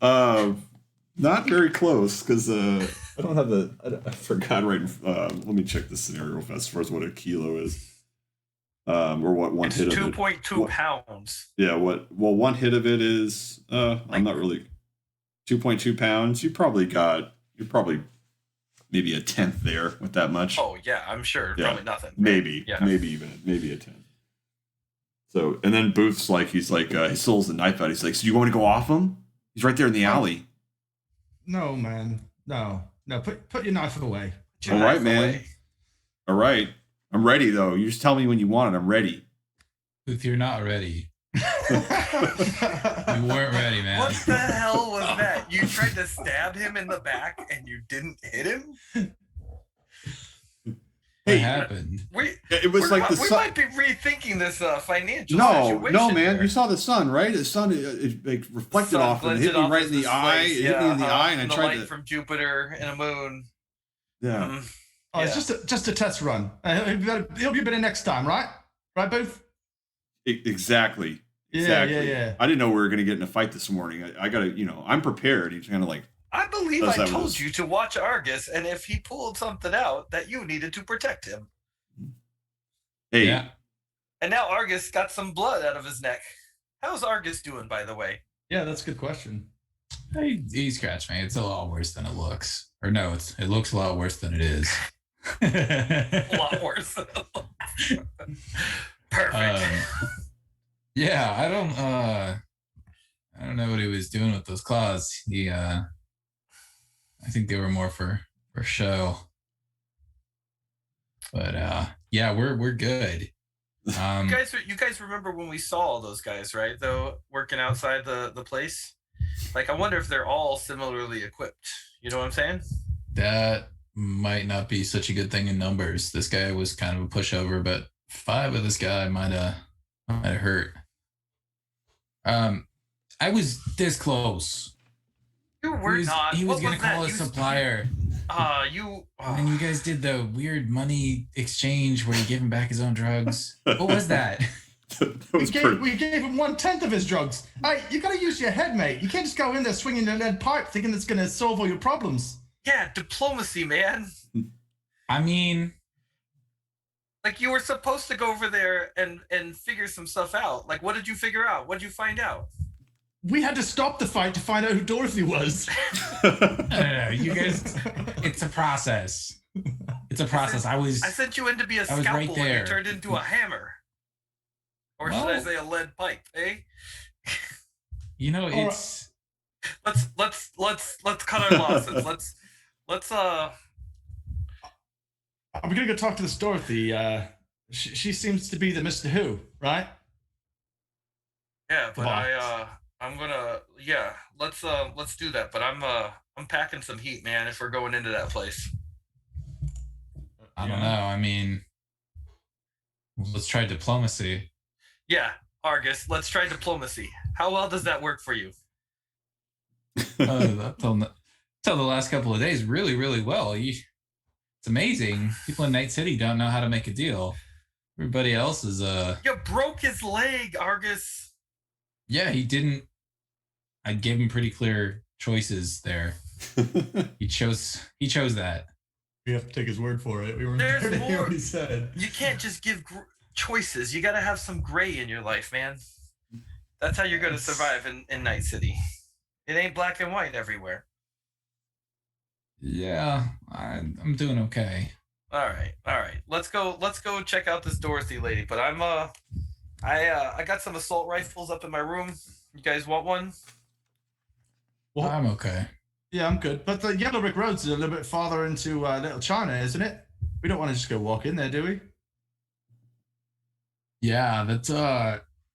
not very close because I don't have I forgot right. Let me check the scenario as far as what a kilo is. Or what one It's hit of it. 2.2 pounds. Yeah, one hit of it is I'm not really 2.2 pounds. You're probably maybe a tenth there with that much. Oh yeah, I'm sure. Yeah. Probably nothing. Maybe Yeah. maybe a tenth. So and then Booth's like he still has the knife out. He's like, "So you want me to go off him? He's right there in the alley." No, man. No. Put your knife away. Put your All right, knife man. away. All right, I'm ready though. You just tell me when you want it. I'm ready. Booth, you're not ready. You weren't ready, man. What the hell was that? You tried to stab him in the back and you didn't hit him? What Hey, happened? it was like the we sun. might be rethinking this financial No, situation. man. here. You saw the sun, right? The sun it like reflected Sun off and it hit glinted me off right as in the this eye. place, It hit me in the eye, and I the tried light to. from Jupiter and a moon. Yeah. Mm, Oh, it's yeah. just a test run. He'll be better next time, right? Right, Booth? Exactly. Yeah, Exactly. yeah. I didn't know we were going to get in a fight this morning. I got to, I'm prepared. He's kind of like, I believe Does I that told was- you to watch Argus, and if he pulled something out, that you needed to protect him. hey, Yeah. And now Argus got some blood out of his neck. How's Argus doing, by the way? Yeah, that's a good question. He scratched me. It's a lot worse than it looks. Or no, it looks a lot worse than it is. A lot worse. Perfect. Yeah, I don't know what he was doing with those claws. I think they were more for show. But yeah, we're good. You guys remember when we saw all those guys, right? Though working outside the place. Like, I wonder if they're all similarly equipped. You know what I'm saying? That might not be such a good thing in numbers. This guy was kind of a pushover, but 5 of this guy might have hurt. I was this close. You were not. He was What gonna that? call a supplier. And you guys did the weird money exchange where you gave him back his own drugs. What was that? We gave him 1/10 of his drugs. Hey, you gotta use your head, mate. You can't just go in there swinging a lead pipe thinking it's gonna solve all your problems. Yeah, diplomacy, man. I mean, like, you were supposed to go over there and figure some stuff out. Like, what did you figure out? What did you find out? We had to stop the fight to find out who Dorothy was. no, you guys. It's a process. It's a process. I sent you in to be a scalpel, right there. and you turned into a hammer. Or should I say a lead pipe, eh? You know, it's let's cut our losses. let's We're gonna go talk to this Dorothy. She seems to be the Mr. Who, right? Yeah, but I'm gonna let's do that. But I'm packing some heat, man, if we're going into that place. I don't know. I mean, let's try diplomacy. Yeah, Argus, let's try diplomacy. How well does that work for you? Till the last couple of days, really, really well. It's amazing. People in Night City don't know how to make a deal. Everybody else is You broke his leg, Argus. Yeah, he didn't. I gave him pretty clear choices there. he chose that. We have to take his word for it. We were There's there to hear more. what he said. You can't just give choices. You got to have some gray in your life, man. That's how you're going to survive in Night City. It ain't black and white everywhere. Yeah, I'm doing okay. All right. Let's go check out this Dorothy lady. But I got some assault rifles up in my room. You guys want one? Well, I'm okay. Yeah, I'm good. But the Yellow Brick Road's a little bit farther into Little China, isn't it? We don't want to just go walk in there, do we? Yeah,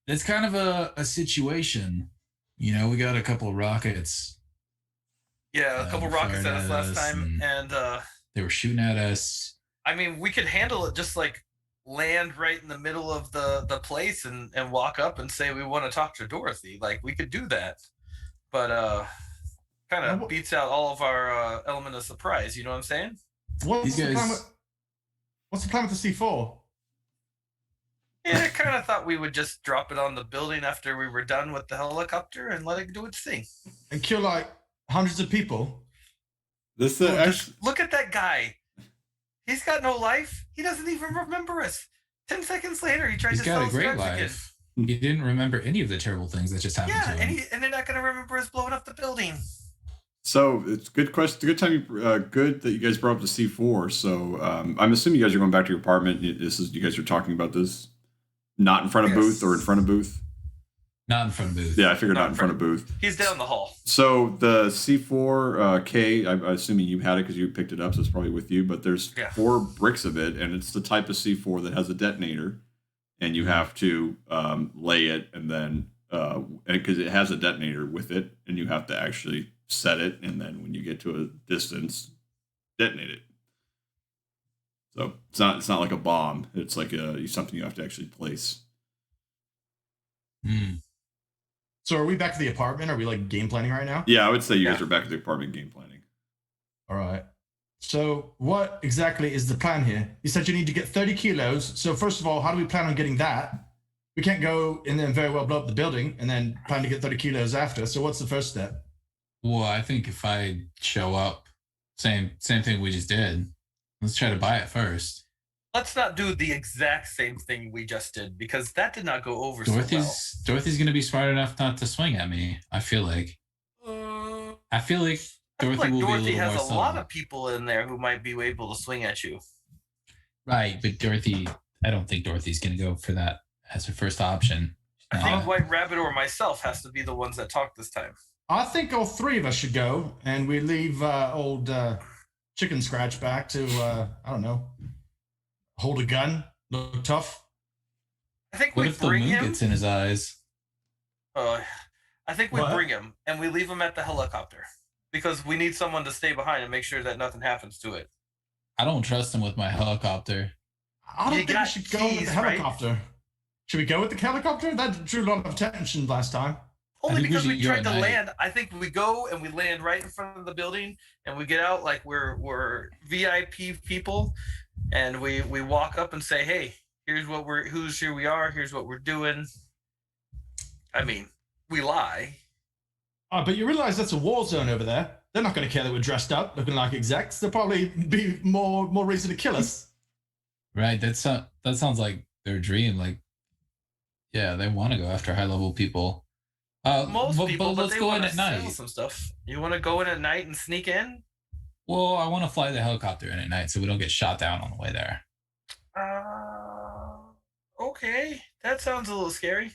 that's kind of a situation. You know, we got a couple of rockets. Yeah, a couple rockets at us last time, and they were shooting at us. I mean, we could handle it, just like land right in the middle of the place and walk up and say we want to talk to Dorothy. Like, we could do that, but kind of beats out all of our element of surprise. You know what I'm saying? What's the plan with the C4? Yeah, I kind of thought we would just drop it on the building after we were done with the helicopter and let it do its thing. And kill like hundreds of people. This look at that guy. He's got no life. He doesn't even remember us. 10 seconds later, he tried to sell He's got a great drugs life. Again. He didn't remember any of the terrible things that just happened to him. Yeah, and they're not going to remember us blowing up the building. So it's a good question. Good time. Good that you guys brought up the C4. So I'm assuming you guys are going back to your apartment. You guys are talking about this, not in front of Booth or in front of Booth. Not in front of Booth. Yeah, I figured not in front of Booth. He's down the hall. So the C4K, I'm assuming you had it because you picked it up, so it's probably with you. But there's 4 bricks of it, and it's the type of C4 that has a detonator, and you have to lay it, and then because it has a detonator with it, and you have to actually set it, and then when you get to a distance, detonate it. So it's not like a bomb. It's like something you have to actually place. So are we back to the apartment? Are we like game planning right now? Yeah, I would say you guys are back at the apartment game planning. All right. So what exactly is the plan here? You said you need to get 30 kilos. So first of all, how do we plan on getting that? We can't go and then very well blow up the building and then plan to get 30 kilos after. So what's the first step? Well, I think if I show up, same thing we just did. Let's try to buy it first. Let's not do the exact same thing we just did, because that did not go over so well. Dorothy's going to be smart enough not to swing at me, I feel like. Dorothy will be a little more Dorothy has a subtle. lot of people in there who might be able to swing at you. Right, but I don't think Dorothy's going to go for that as her first option. I think White Rabbit or myself has to be the ones that talk this time. I think all 3 of us should go, and we leave old Chicken Scratch back to, I don't know, hold a gun, look tough. I think What we if the bring moon him. gets in his eyes? I think we What? bring him and we leave him at the helicopter because we need someone to stay behind and make sure that nothing happens to it. I don't trust him with my helicopter. I don't You think we got should go with keys, the right? helicopter. Should we go with the helicopter? That drew a lot of attention last time. Only think we because we should go tried at to night. land. I think we go and we land right in front of the building and we get out like we're VIP people, and we walk up and say, "Hey, here's here we are. Here's what we're doing." I mean, we lie. But you realize that's a war zone over there. They're not going to care that we're dressed up, looking like execs. There'll probably be more reason to kill us. Right? That sounds like their dream. Like, yeah, they want to go after high level people. Most people, but let's they go in want at to sell night. some stuff. You want to go in at night and sneak in? Well, I want to fly the helicopter in at night so we don't get shot down on the way there. Okay, that sounds a little scary.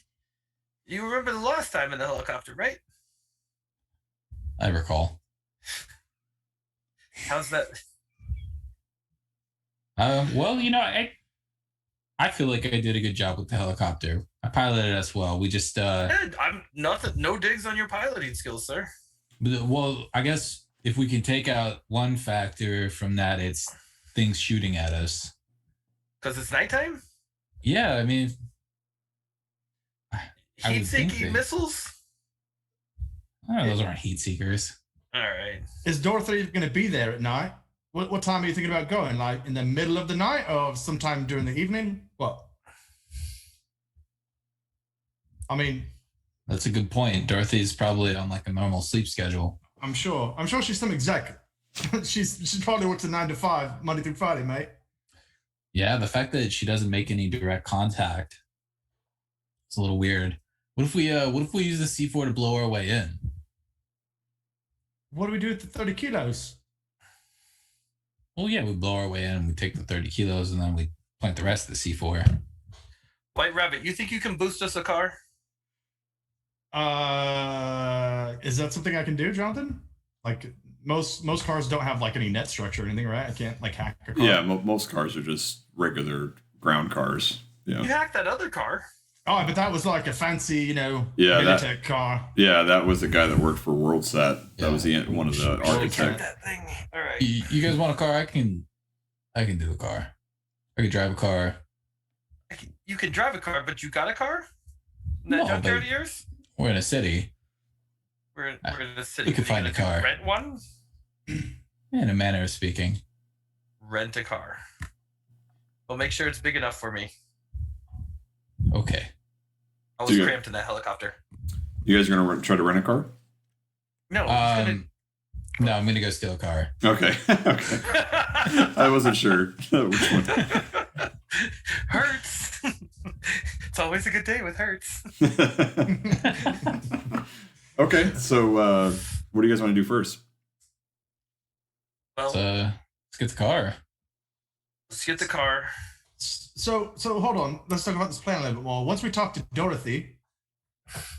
You remember the last time in the helicopter, right? I recall. How's that? Well, I feel like I did a good job with the helicopter. I piloted us well. We just I'm nothing. No digs on your piloting skills, sir. well, I guess if we can take out one factor from that, it's things shooting at us. Because it's nighttime. Yeah, I mean, I would think Heat-seeking they- missiles. those aren't heat seekers. All right. Is Dorothy going to be there at night? What time are you thinking about going? Like in the middle of the night or sometime during the evening? What? I mean, That's a good point. Dorothy's probably on like a normal sleep schedule. I'm sure she's some exec. she's probably works a 9 to 5 Monday through Friday, mate. Yeah, the fact that she doesn't make any direct contact, it's a little weird. What if we use the C4 to blow our way in? What do we do with the 30 kilos? Well, yeah, we blow our way in, we take the 30 kilos, and then we plant the rest of the C4. White Rabbit, you think you can boost us a car? Is that something I can do, Jonathan? Like most cars don't have like any net structure or anything, right? I can't like hack a car. Yeah, most cars are just regular ground cars. Yeah. You hacked that other car. Oh, but that was like a fancy, Yeah, Militech car. Yeah, that was the guy that worked for WorldSat. Yeah. That was one of the Hack architects. that thing. All right. You guys want a car? I can do a car. I can drive a car. You can drive a car, but you got a car? In that No, junkyard but- of yours? We're in a city. We're in the city. We could Are you find a gonna car. Rent one? In a manner of speaking. Rent a car. Well, make sure it's big enough for me. Okay. I So was you- cramped in that helicopter. You guys are gonna try to rent a car? No, I'm No, I'm gonna go steal a car. Okay. Okay. I wasn't sure which one. Hurts. It's always a good day with Hurts. Okay, so what do you guys want to do first? Well, Let's get the car. let's get the car. So hold on. Let's talk about this plan a little bit more. Once we talk to Dorothy,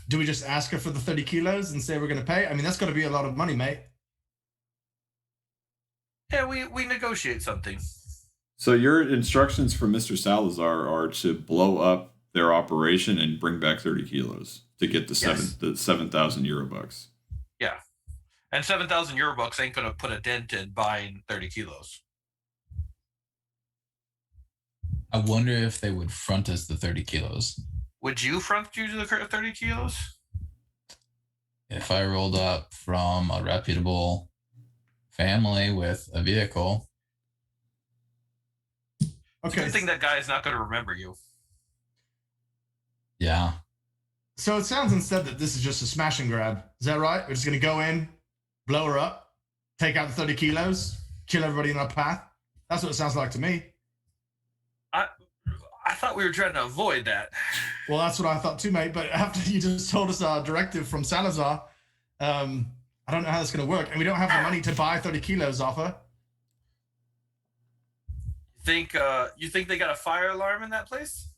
do we just ask her for the 30 kilos and say we're going to pay? I mean, that's going to be a lot of money, mate. Yeah, we negotiate something. So your instructions from Mr. Salazar are to blow up their operation and bring back 30 kilos to get the Yes. 7,000 euro bucks. And 7,000 euro bucks ain't gonna put a dent in buying 30 kilos. I wonder if they would front us the 30 kilos. Would you front you the 30 kilos? If I rolled up from a reputable family with a vehicle, It's a Okay. good thing that guy is not gonna remember you. yeah. So it sounds instead that this is just a smash and grab. Is that right? We're just going to go in, blow her up, take out the 30 kilos, kill everybody in our path. That's what it sounds like to me. I thought we were trying to avoid that. Well, that's what I thought too, mate. But after you just told us our directive from Salazar, I don't know how that's going to work. And we don't have the money to buy 30 kilos off her. You think they got a fire alarm in that place?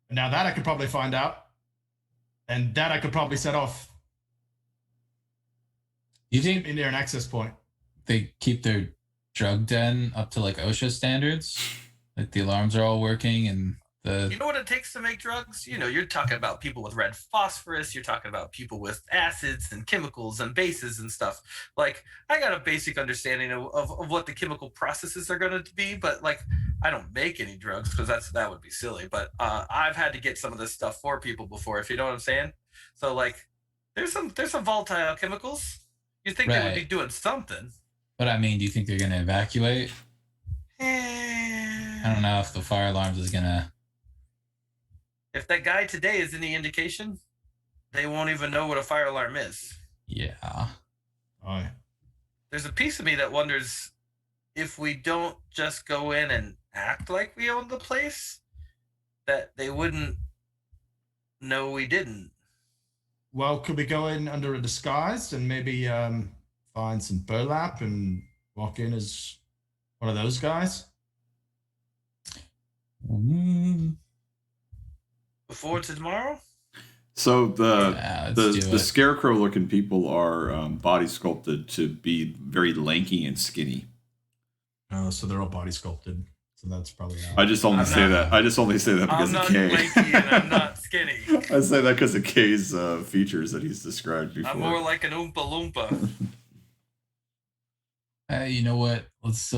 Now that I could probably find out. And that I could probably set off You think in there an access point. they keep their drug den up to like OSHA standards? Like the alarms are all working and You know what it takes to make drugs? You're talking about people with red phosphorus. You're talking about people with acids and chemicals and bases and stuff. Like, I got a basic understanding of what the chemical processes are going to be, but like, I don't make any drugs because that would be silly. But I've had to get some of this stuff for people before, if you know what I'm saying. So like, there's some volatile chemicals. You think they would be Right. doing something? But I mean, do you think they're gonna evacuate? I don't know if the fire alarms is gonna. If that guy today is any indication, they won't even know what a fire alarm is. Yeah. Aye. There's a piece of me that wonders if we don't just go in and act like we own the place, that they wouldn't know we didn't. Well, could we go in under a disguise and maybe find some burlap and walk in as one of those guys? Before tomorrow? So Yeah, let's do the it. scarecrow looking people are body sculpted to be very lanky and skinny. Oh, so they're all body sculpted. So that's probably I just only say that because I'm of not Kay. lanky and I'm not skinny. I say that because of Kay's features that he's described before. I'm more like an Oompa Loompa. Hey, you know what? Let's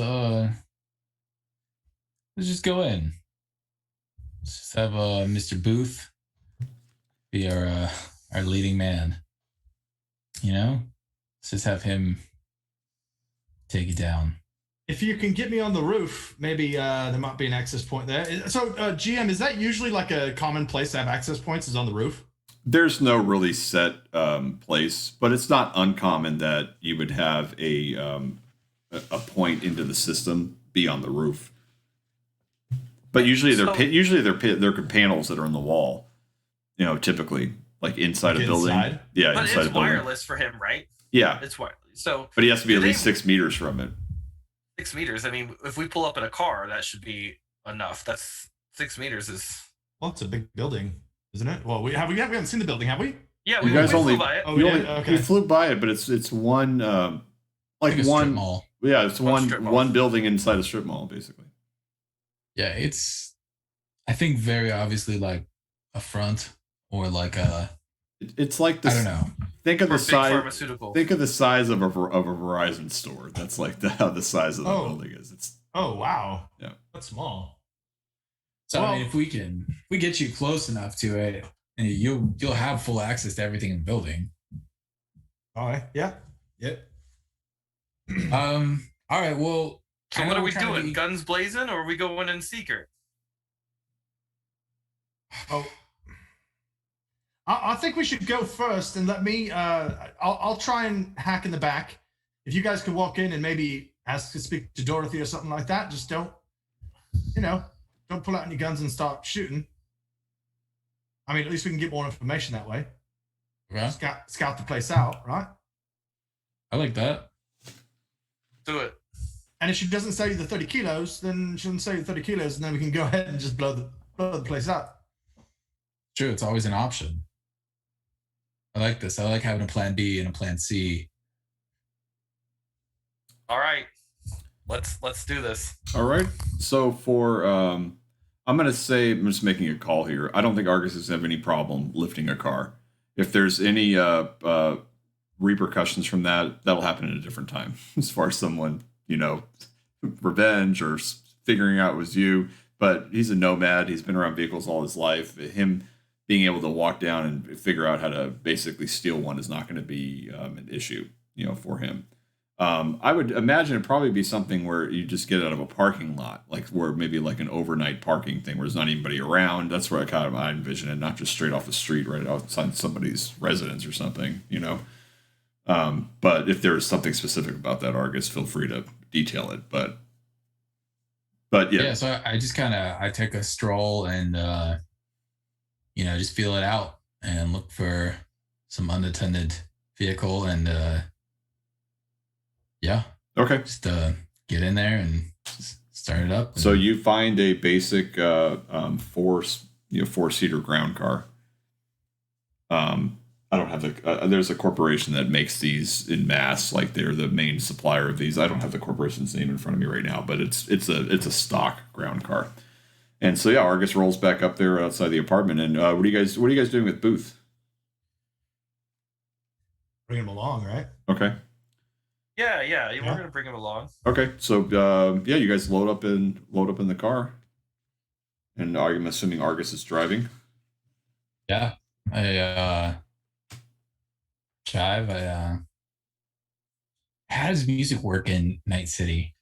just go in. Let's just have Mr. Booth be our leading man. You know? Let's just have him take it down. If you can get me on the roof, maybe there might be an access point there. So, GM, is that usually like a common place to have access points? Is on the roof? There's no really set place, but it's not uncommon that you would have a point into the system be on the roof. But usually they're panels that are on the wall. Typically like inside Like a building. inside? Yeah, But inside it's a building. wireless for him, right? Yeah, It's wireless. So, but he has to be Do at least they- 6 meters from it. 6 meters. I mean, if we pull up in a car, that should be enough. That's 6 meters is. Well, it's a big building, isn't it? Well, we haven't seen the building, have we? Yeah, You we guys flew only- by it. Oh, You we only did? Okay. you flew by it, but it's one like a strip one mall. yeah, it's One one strip mall. one building inside a strip mall basically. Yeah, it's I think very obviously like a front or like a It's like this. I don't know. Think of For the big size. pharmaceutical. Think of the size of a Verizon store. That's like how the size of the Oh. building is. It's Oh, wow. Yeah. That's small. So Well- I mean, if we get you close enough to it, and you'll have full access to everything in the building. All right. Yeah. Yep. All right. Well, So I what know are we're we trying to doing? be- Guns blazing, or are we going in secret? Oh. I think we should go first and let me. I'll try and hack in the back. If you guys can walk in and maybe ask to speak to Dorothy or something like that, just don't pull out any guns and start shooting. I mean, at least we can get more information that way. Okay. Scout the place out, right? I like that. Do it. And if she doesn't sell you the 30 kilos, then she doesn't sell you the 30 kilos, and then we can go ahead and just blow the place up. True. It's always an option. I like this. I like having a plan B and a plan C. All right. Let's do this. all right. So for I'm gonna say I'm just making a call here. I don't think Arguses have any problem lifting a car. If there's any repercussions from that, that'll happen at a different time. As far as someone revenge or figuring out it was you. But he's a nomad. He's been around vehicles all his life. Him being able to walk down and figure out how to basically steal one is not going to be an issue, for him. I would imagine it'd probably be something where you just get out of a parking lot, like where maybe like an overnight parking thing where there's not anybody around. That's where I envision it, not just straight off the street, right outside somebody's residence or something, But if there's something specific about that, Argus, feel free to detail it. But yeah. So I just I take a stroll and just feel it out and look for some unattended vehicle and Okay. just get in there and start it up. So you find a basic four-seater ground car. I don't have the. There's a corporation that makes these in mass, like they're the main supplier of these. I don't have the corporation's name in front of me right now, but it's a stock ground car. And so yeah, Argus rolls back up there outside the apartment. And what are you guys doing with Booth? Bring him along, right? Okay. Yeah. We're gonna bring him along. Okay. So yeah, you guys load up in the car, and I'm assuming Argus is driving. Yeah. Chive, how does music work in Night City?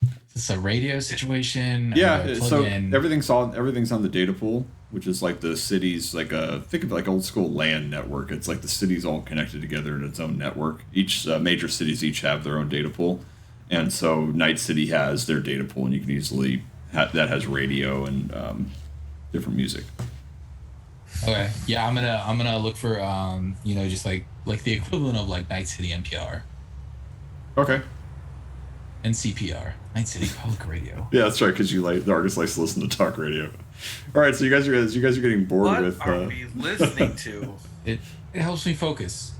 Is this a radio situation? Yeah, so everything's on the data pool, which is like the city's think of it like old school LAN network. It's like the city's all connected together in its own network. Each major cities each have their own data pool, and so Night City has their data pool, and you can easily that has radio and different music. Okay. Yeah, I'm gonna look for just like the equivalent of like Night City NPR Okay. and CPR. Night City Public Radio. Yeah, that's right, because the Argus likes to listen to talk radio. All right, so you guys are getting bored What with. are we listening to? It helps me focus.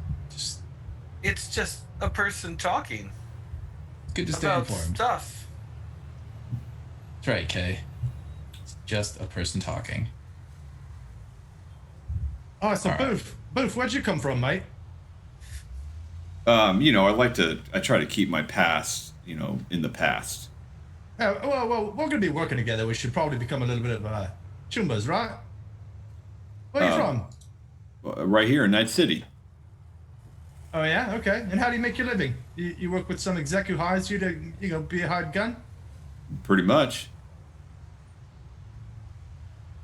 It's just a person talking It's good to stay about informed. stuff. That's right, Kay. It's just a person talking. Oh, so All right. Booth, where'd you come from, mate? I try to keep my past, in the past. Well, we're gonna be working together. We should probably become a little bit of chumbas, right? Where are you from? Right here in Night City. Oh yeah, okay. And how do you make your living? You work with some exec who hires you to, be a hired gun? Pretty much.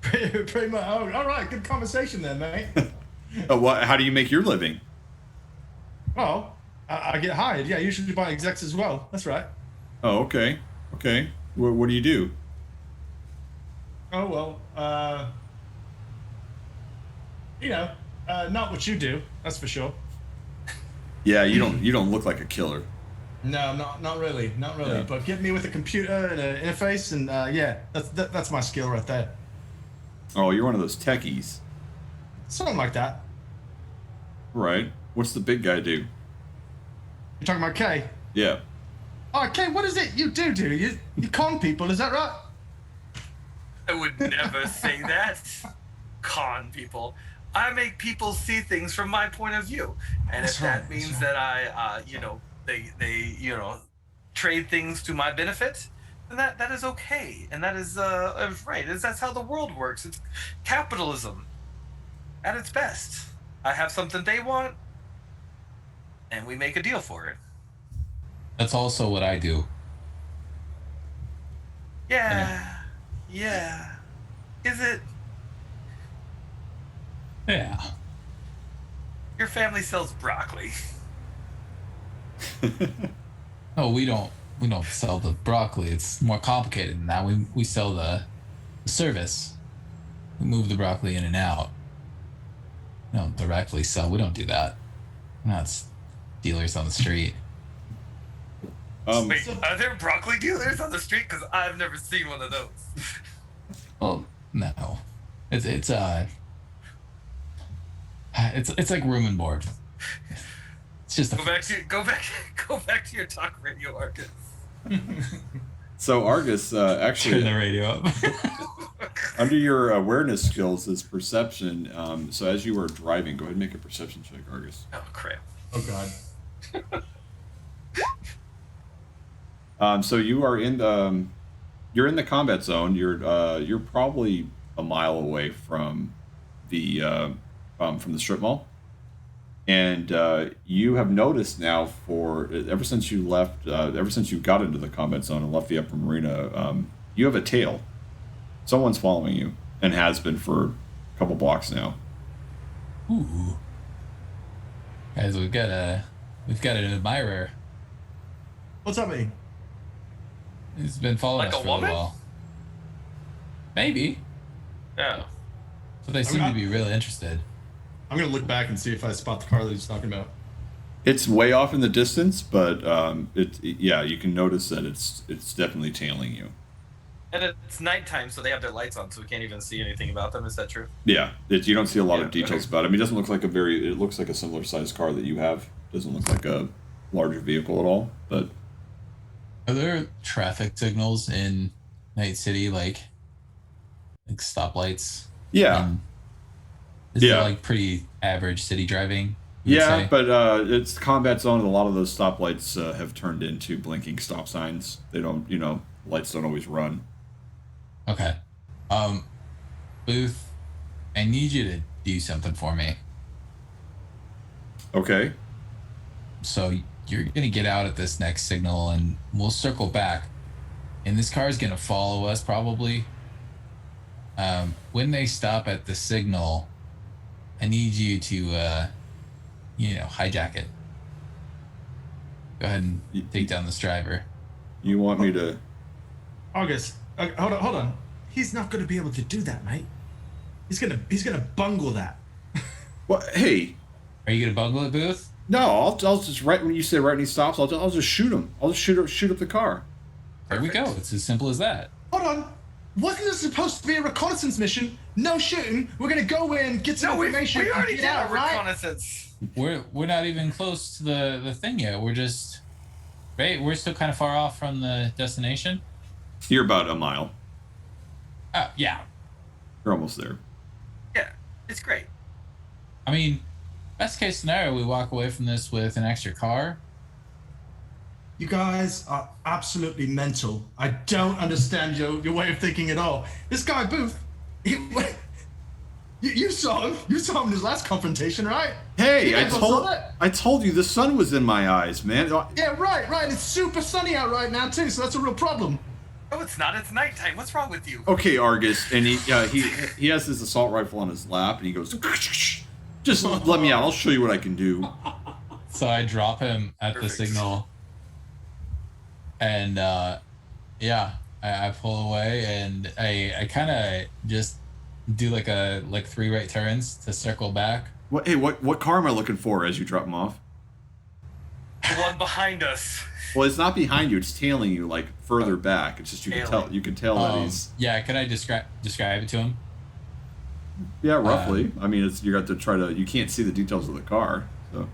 Pretty much. Oh, all right. Good conversation then, mate. How do you make your living? Well, I get hired. Yeah, usually by execs as well. That's right. Oh, okay. Okay. What do you do? Oh well, not what you do. That's for sure. Yeah, you don't look like a killer. No, not really. Yeah. But get me with a computer and an interface, and that's my skill right there. Oh, you're one of those techies. Something like that. Right. What's the big guy do? You're talking about Kay? Yeah. Oh, Kay, what is it you do? You con people, is that right? I would never say that. Con people. I make people see things from my point of view, and That's if that right, means that's that they trade things to my benefit, then that is okay, and that is right. That's how the world works. It's capitalism at its best. I have something they want, and we make a deal for it. That's also what I do. Yeah. Is it? Yeah. Your family sells broccoli. No, we don't sell the broccoli. It's more complicated than that. We sell the service. We move the broccoli in and out. We don't directly sell. We don't do that. We're not dealers on the street. Wait, are there broccoli dealers on the street? Because I've never seen one of those. Well, no. It's like room and board. It's just a Go back to your talk radio, Argus. So Argus, actually, turn the radio up. under your awareness skills is perception. So as you are driving, go ahead and make a perception check, Argus. Oh crap! Oh God. So you are you're in the combat zone. You're probably a mile away from the strip mall, and you have noticed now ever since you got into the combat zone and left the upper marina, you have a tail. Someone's following you and has been for a couple blocks now. Ooh. Guys, we've got an admirer. What's that mean? He's been following Like us a for woman? a while. Maybe. Yeah. But they seem to be really interested. I'm gonna look back and see if I spot the car that he's talking about. It's way off in the distance, but you can notice that it's definitely tailing you. And it's nighttime, so they have their lights on, so we can't even see anything about them. Is that true? Yeah, you don't see a lot of details okay. about it. I mean, it doesn't look like it looks like a similar sized car that you have. It doesn't look like a larger vehicle at all, but. Are there traffic signals in Night City, like stoplights? Yeah. Is it like pretty average city driving? Yeah, but it's combat zone, and a lot of those stoplights have turned into blinking stop signs. They don't, lights don't always run. Okay. Booth, I need you to do something for me. Okay. So you're going to get out at this next signal, and we'll circle back. And this car is going to follow us, probably. When they stop at the signal, I need you to, hijack it. Go ahead and take down this driver. You want me to... August, hold on. He's not going to be able to do that, mate. He's gonna bungle that. Well, hey. Are you gonna bungle it, Booth? No, I'll just when you say right when he stops, I'll just shoot him. I'll just shoot up the car. There we go. It's as simple as that. Hold on. Wasn't this supposed to be a reconnaissance mission? No shooting. We're gonna go in, get some information, we already and did get out, a right? reconnaissance. We're not even close to the thing yet. We're just we're still kind of far off from the destination. You're about a mile. Oh yeah. You're almost there. Yeah, it's great. I mean, best case scenario, we walk away from this with an extra car. You guys are absolutely mental. I don't understand your way of thinking at all. This guy Booth, you saw him. You saw him in his last confrontation, right? Hey, I told you the sun was in my eyes, man. Yeah, right. It's super sunny out right now too, so that's a real problem. No, it's not. It's nighttime. What's wrong with you? Okay, Argus, and he has his assault rifle on his lap, and he goes, just let me out. I'll show you what I can do. So I drop him at the signal, and I pull away, and I kind of just do like 3 right turns to circle back. What car am I looking for as you drop him off? The one behind us. Well, it's not behind you; it's tailing you like further back. It's just you can tell that he's. Yeah, can I describe it to him? Yeah, roughly. I mean, you got to try to. You can't see the details of the car, so.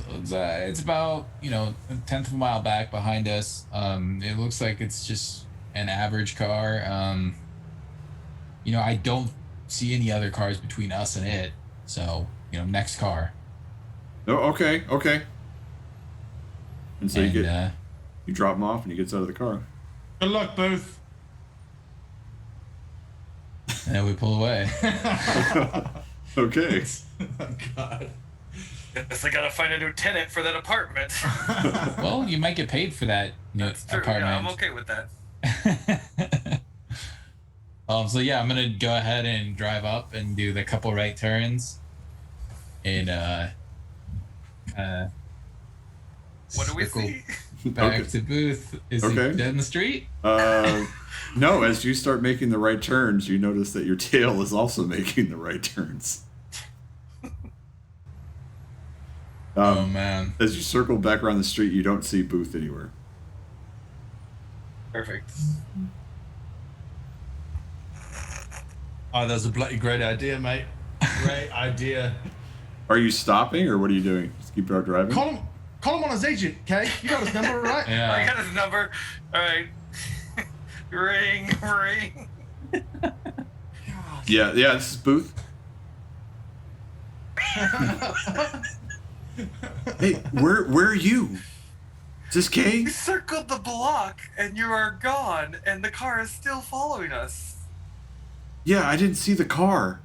It's about a tenth of a mile back behind us. It looks like it's just an average car. I don't see any other cars between us and it. So next car. Oh, okay. And so you drop him off, and he gets out of the car. Good luck, Booth. And then we pull away. Okay. Oh, God. Guess I gotta find a new tenant for that apartment. Well, you might get paid for that That's true. apartment. Yeah, I'm okay with that. So yeah, I'm gonna go ahead and drive up and do the couple right turns. And What do we see? Back to Booth. Is he dead in the street? No, as you start making the right turns, you notice that your tail is also making the right turns. Oh, man. As you circle back around the street, you don't see Booth anywhere. Perfect. Oh, that was a bloody great idea, mate. Great idea. Are you stopping, or what are you doing? Just keep driving? Call him on his agent, okay? You got his number, right? Yeah. I got his number. All right. Ring. Yeah, this is Booth. Hey, where are you? Is this Kay? You circled the block, and you are gone, and the car is still following us. Yeah, I didn't see the car.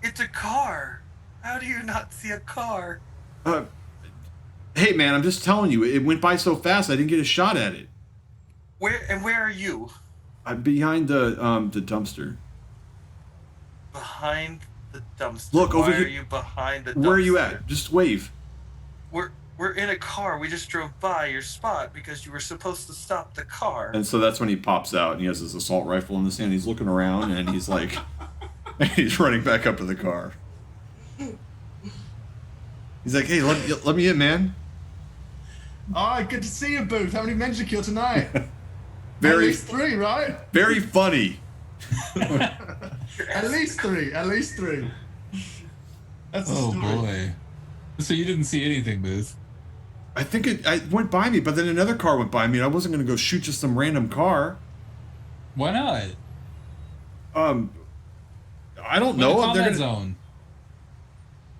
It's a car. How do you not see a car? Hey man, I'm just telling you, it went by so fast I didn't get a shot at it. Where are you? I'm behind the dumpster. Behind the dumpster. Look, over Why here. are you behind the dumpster? Where are you at? Just wave. We're in a car. We just drove by your spot because you were supposed to stop the car. And so that's when he pops out and he has his assault rifle in his hand. He's looking around and he's like, he's running back up to the car. He's like, hey, let me in, man. All right, good to see you, Booth. How many men did you kill tonight? At least 3, right? very funny. At least 3. At least 3. That's a Oh story. boy. So you didn't see anything, Booth? I think it went by me, but then another car went by me, and I wasn't going to go shoot just some random car. Why not? I don't We're in know. the combat zone.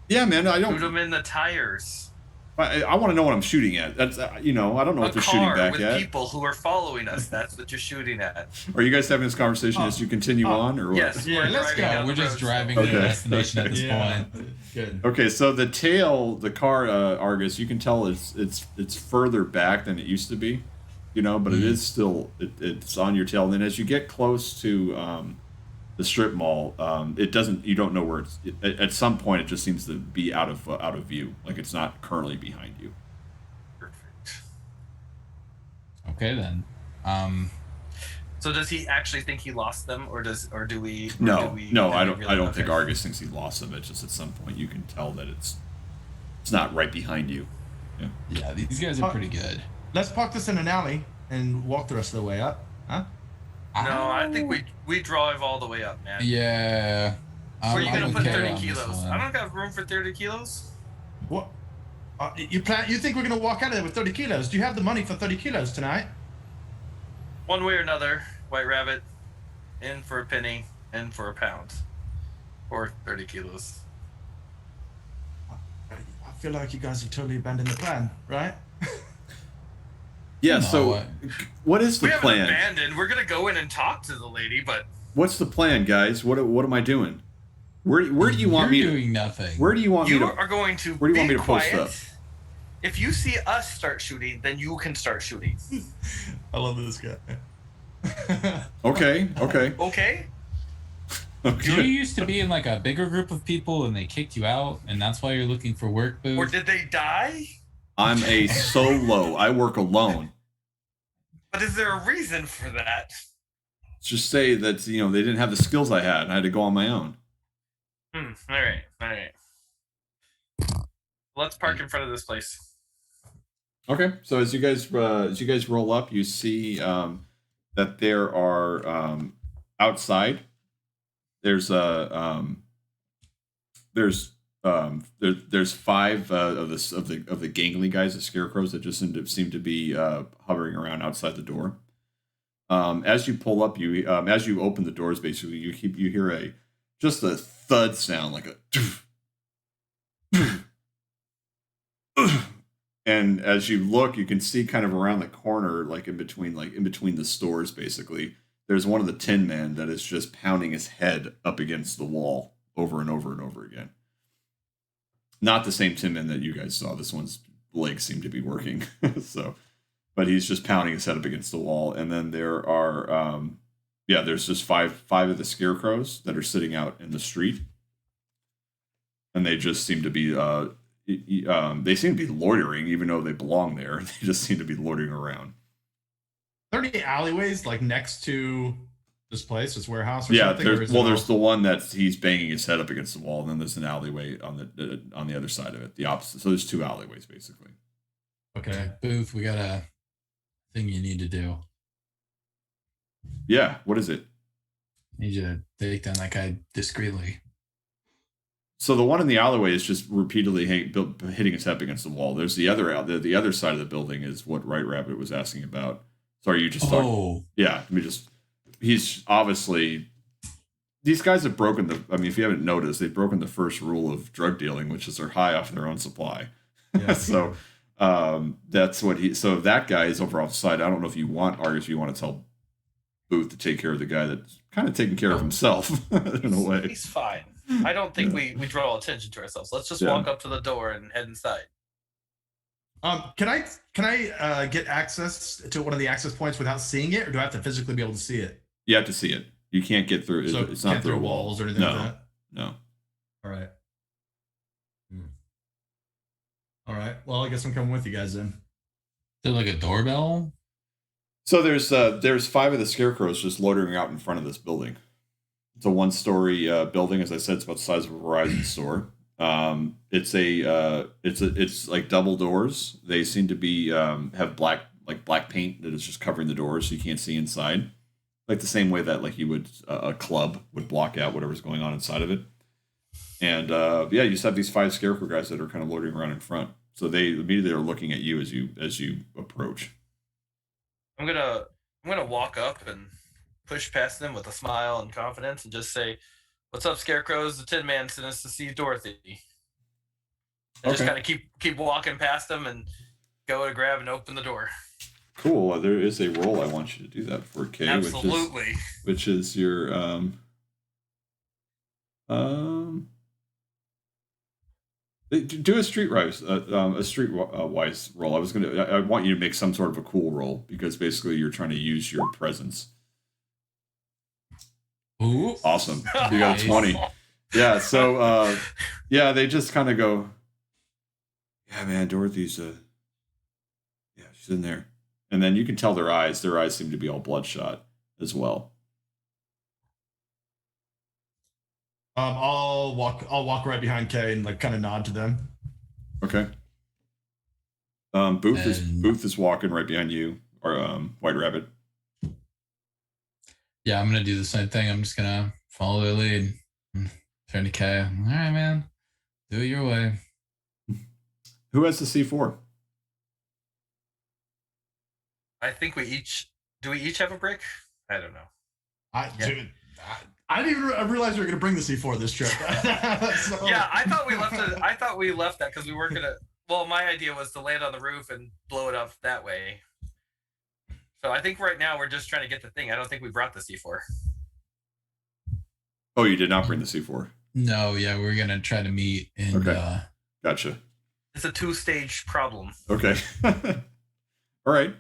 Yeah, man. I Shoot don't. them in the tires. I want to know what I'm shooting at. That's I don't know what they're shooting back with at. people who are following us. That's what you're shooting at. Are you guys having this conversation as you continue on, or what? Yes. Yeah, let's driving go. down We're the just road, driving so- to the Okay. destination at this point. Good. Okay, so the car, Argus, you can tell it's further back than it used to be, but it is still it's on your tail. And then as you get close to the strip mall, you don't know where at some point it just seems to be out of view, like it's not currently behind you. Perfect. Okay then. So does he actually think he lost them, or do we? No, do we, no, do I we don't. really- I don't okay. think Argus thinks he lost them. It's just at some point you can tell that it's not right behind you. Yeah, these guys are pretty good. Let's park this in an alley and walk the rest of the way up. Huh? No, I think we drive all the way up, man. Yeah. Where are you I'm gonna put okay 30 on this kilos? one. I don't got room for 30 kilos. What? You think we're gonna walk out of there with 30 kilos? Do you have the money for 30 kilos tonight? One way or another, White Rabbit, in for a penny, in for a pound, or 30 kilos. I feel like you guys have totally abandoned the plan, right? Yeah. No, So, what is the We haven't plan? abandoned. We're gonna go in and talk to the lady, but What's the plan, guys? What am I doing? Where do you want me You're to? doing nothing. Where do you want me you to? are going to where do you want be me to post quiet. up? If you see us start shooting, then you can start shooting. I love this guy. Okay. Okay. Okay? Did you Okay. used to be in like a bigger group of people and they kicked you out, and that's why you're looking for work, Booth? Or did they die? I'm a solo. I work alone. But is there a reason for that? Let's just say that they didn't have the skills I had, and I had to go on my own. All right. Let's park in front of this place. Okay. So as you guys roll up, you see that there are outside. There's there's 5 of the gangly guys, the scarecrows that just seem to be hovering around outside the door. As you pull up, as you open the doors, basically you hear just a thud sound, like a and as you look, you can see kind of around the corner, like in between the stores, basically, there's one of the Tinman that is just pounding his head up against the wall over and over and over again. Not the same Tinman that you guys saw. This one's legs seem to be working, but he's just pounding his head up against the wall. And then there are, there's just five of the scarecrows that are sitting out in the street, and they just seem to be loitering, even though they belong there. They just seem to be loitering around. Are there any alleyways like next to this place, this warehouse or Yeah, something? Or is it there's all- the one that he's banging his head up against the wall, and then there's an alleyway on the other side of it, the opposite. So there's 2 alleyways basically. Okay. Booth, we got a thing you need to do. Yeah, what is it? Need you to take down that guy discreetly. So the one in the alleyway is just repeatedly hitting his head against the wall. There's the other side of the building is what Right Rabbit was asking about. So are you just talking? Oh, Yeah, he's obviously, these guys have broken if you haven't noticed, they've broken the first rule of drug dealing, which is they're high off their own supply. Yeah. So that's what so that guy is over off the side. I don't know if you want Argus, if you want to tell Booth to take care of the guy that's kind of taking care of himself in a way. He's fine. I don't think we draw attention to ourselves. Let's just Yeah. walk up to the door and head inside. Can I get access to one of the access points without seeing it, or do I have to physically be able to see it? You have to see it. You can't get through. So It's not can't through a through wall. walls or anything No, like that. no. All right. All right. Well, I guess I'm coming with you guys then. is there like a doorbell? So there's 5 of the scarecrows just loitering out in front of this building. It's a 1-story building, as I said. It's about the size of a Verizon store. It's like double doors. They seem to be have black like black paint that is just covering the doors so you can't see inside, like the same way that like you would a club would block out whatever's going on inside of it. And yeah, you just have these 5 scarecrow guys that are kind of loitering around in front. So they immediately are looking at you as you approach. I'm gonna walk up and push past them with a smile and confidence and just say, "What's up, scarecrows? The Tinman sent us to see Dorothy." And just kind of keep walking past them and go to grab and open the door. Cool. There is a roll I want you to do that for, Kay. Absolutely. Which is your do a streetwise roll. I want you to make some sort of a cool roll because basically you're trying to use your presence. Ooh. Awesome. You got a 20. Yeah, so yeah, they just kind of go, yeah, man, Dorothy's yeah, she's in there. And then you can tell their eyes seem to be all bloodshot as well. I'll walk right behind Kay and like kind of nod to them. Okay. Booth is walking right behind you, or White Rabbit. Yeah, I'm gonna do the same thing. I'm just gonna follow their lead. Turn to Kay. All right, man. Do it your way. Who has the C4? I think we each have a brick? I don't know. Dude, I didn't even realize we were going to bring the C4 this trip. So. Yeah, I thought we left it. I thought we left that because we weren't gonna. Well, my idea was to land on the roof and blow it up that way. So I think right now we're just trying to get the thing. I don't think we brought the C4. Oh, you did not bring the C4. No, yeah, we're gonna try to meet and Okay. Gotcha. It's a 2-stage problem. Okay. All right.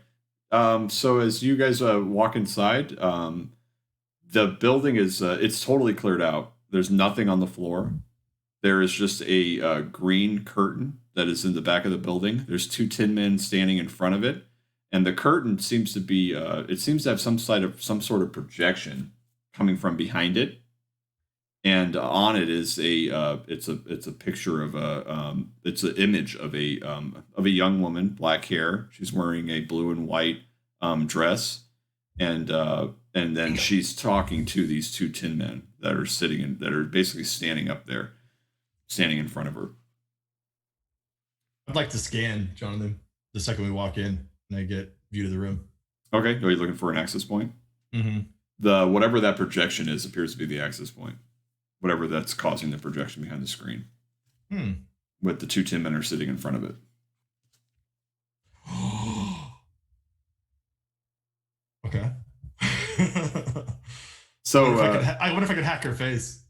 So as you guys walk inside, the building is it's totally cleared out. There's nothing on the floor. There is just a green curtain that is in the back of the building. There's 2 tin men standing in front of it, and the curtain seems to be it seems to have some sort of projection coming from behind it. And on it is it's a picture of it's an image of a young woman, black hair. She's wearing a blue and white dress, and then she's talking to these 2 tin men that are basically standing up there, standing in front of her. I'd like to scan Jonathan the second we walk in and I get view to the room. Okay, are you looking for an access point? Mm-hmm. The whatever that projection is appears to be the access point. Whatever that's causing the projection behind the screen. With the 2 tin men are sitting in front of it. Okay. So I wonder if I could hack her face.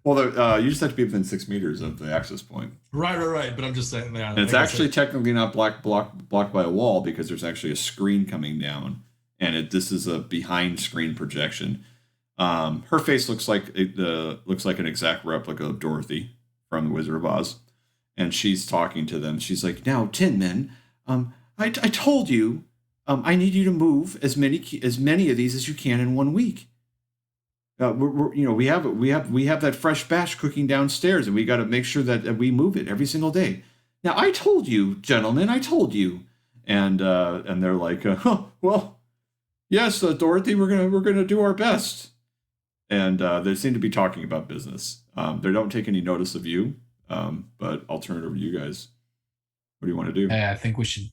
Well, you just have to be within 6 meters of the access point. Right. But I'm just saying. Yeah, And it's actually technically not blocked by a wall because there's actually a screen coming down, and this is a behind screen projection. Her face looks like an exact replica of Dorothy from The Wizard of Oz, and she's talking to them. She's like, "Now, Tin Men, I told you, I need you to move as many of these as you can in 1 week. We have that fresh batch cooking downstairs, and we got to make sure that we move it every single day. Now, I told you, gentlemen, I told you." And they're like, "Well, yes, Dorothy, we're gonna do our best." And they seem to be talking about business. They don't take any notice of you, but I'll turn it over to you guys. What do you want to do? Hey, I think we should.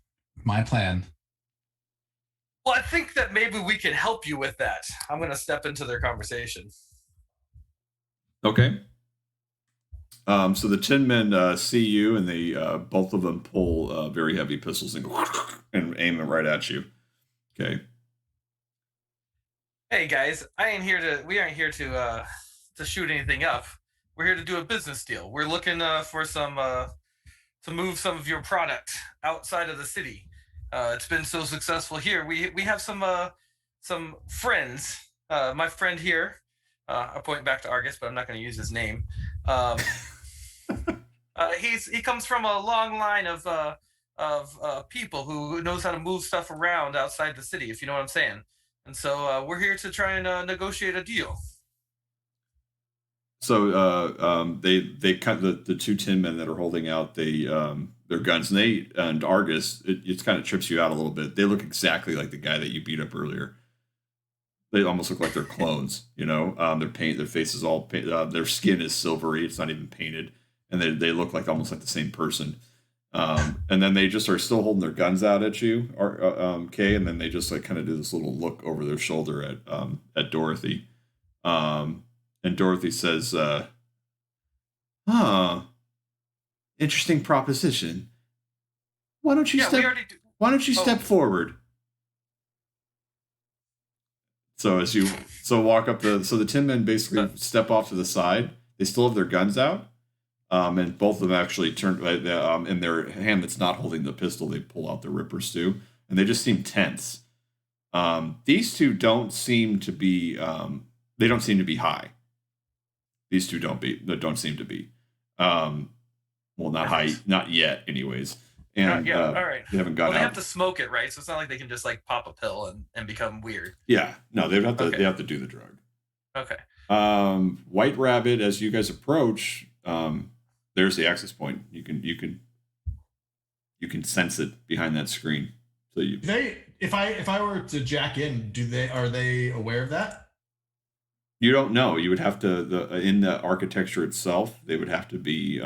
My plan. Well, I think that maybe we can help you with that. I'm going to step into their conversation. Okay. So the tin men see you, and they both of them pull very heavy pistols and go and aim them right at you. Okay. Hey guys, we aren't here to shoot anything up. We're here to do a business deal. We're looking for some to move some of your product outside of the city. It's been so successful here. We have some friends. My friend here, I point back to Argus, but I'm not going to use his name. He comes from a long line of people who knows how to move stuff around outside the city, if you know what I'm saying. And so we're here to try and negotiate a deal. So they cut the 2 tin men that are holding out. They their guns, and Argus, it kind of trips you out a little bit. They look exactly like the guy that you beat up earlier. They almost look like they're clones, their face is all their skin is silvery, it's not even painted, and they look like almost like the same person. And then they just are still holding their guns out at you, Kay, and then they just like kind of do this little look over their shoulder at Dorothy. And Dorothy says, interesting proposition. Why don't you step forward? So walk up the Tinmen basically step off to the side. They still have their guns out. And both of them actually turn in their hand that's not holding the pistol. They pull out the rippers too, and they just seem tense. These two don't seem to be. They don't seem to be high. These two don't seem to be. Well, not high, not yet, anyways. And all right. They haven't gone out. They have to smoke it, right? So it's not like they can just like pop a pill and become weird. Yeah, no, they have to. Okay. They have to do the drug. Okay. White Rabbit, as you guys approach, there's the access point. You can sense it behind that screen. So if I were to jack in, are they aware of that? You don't know. You would have to in the architecture itself. They would have to be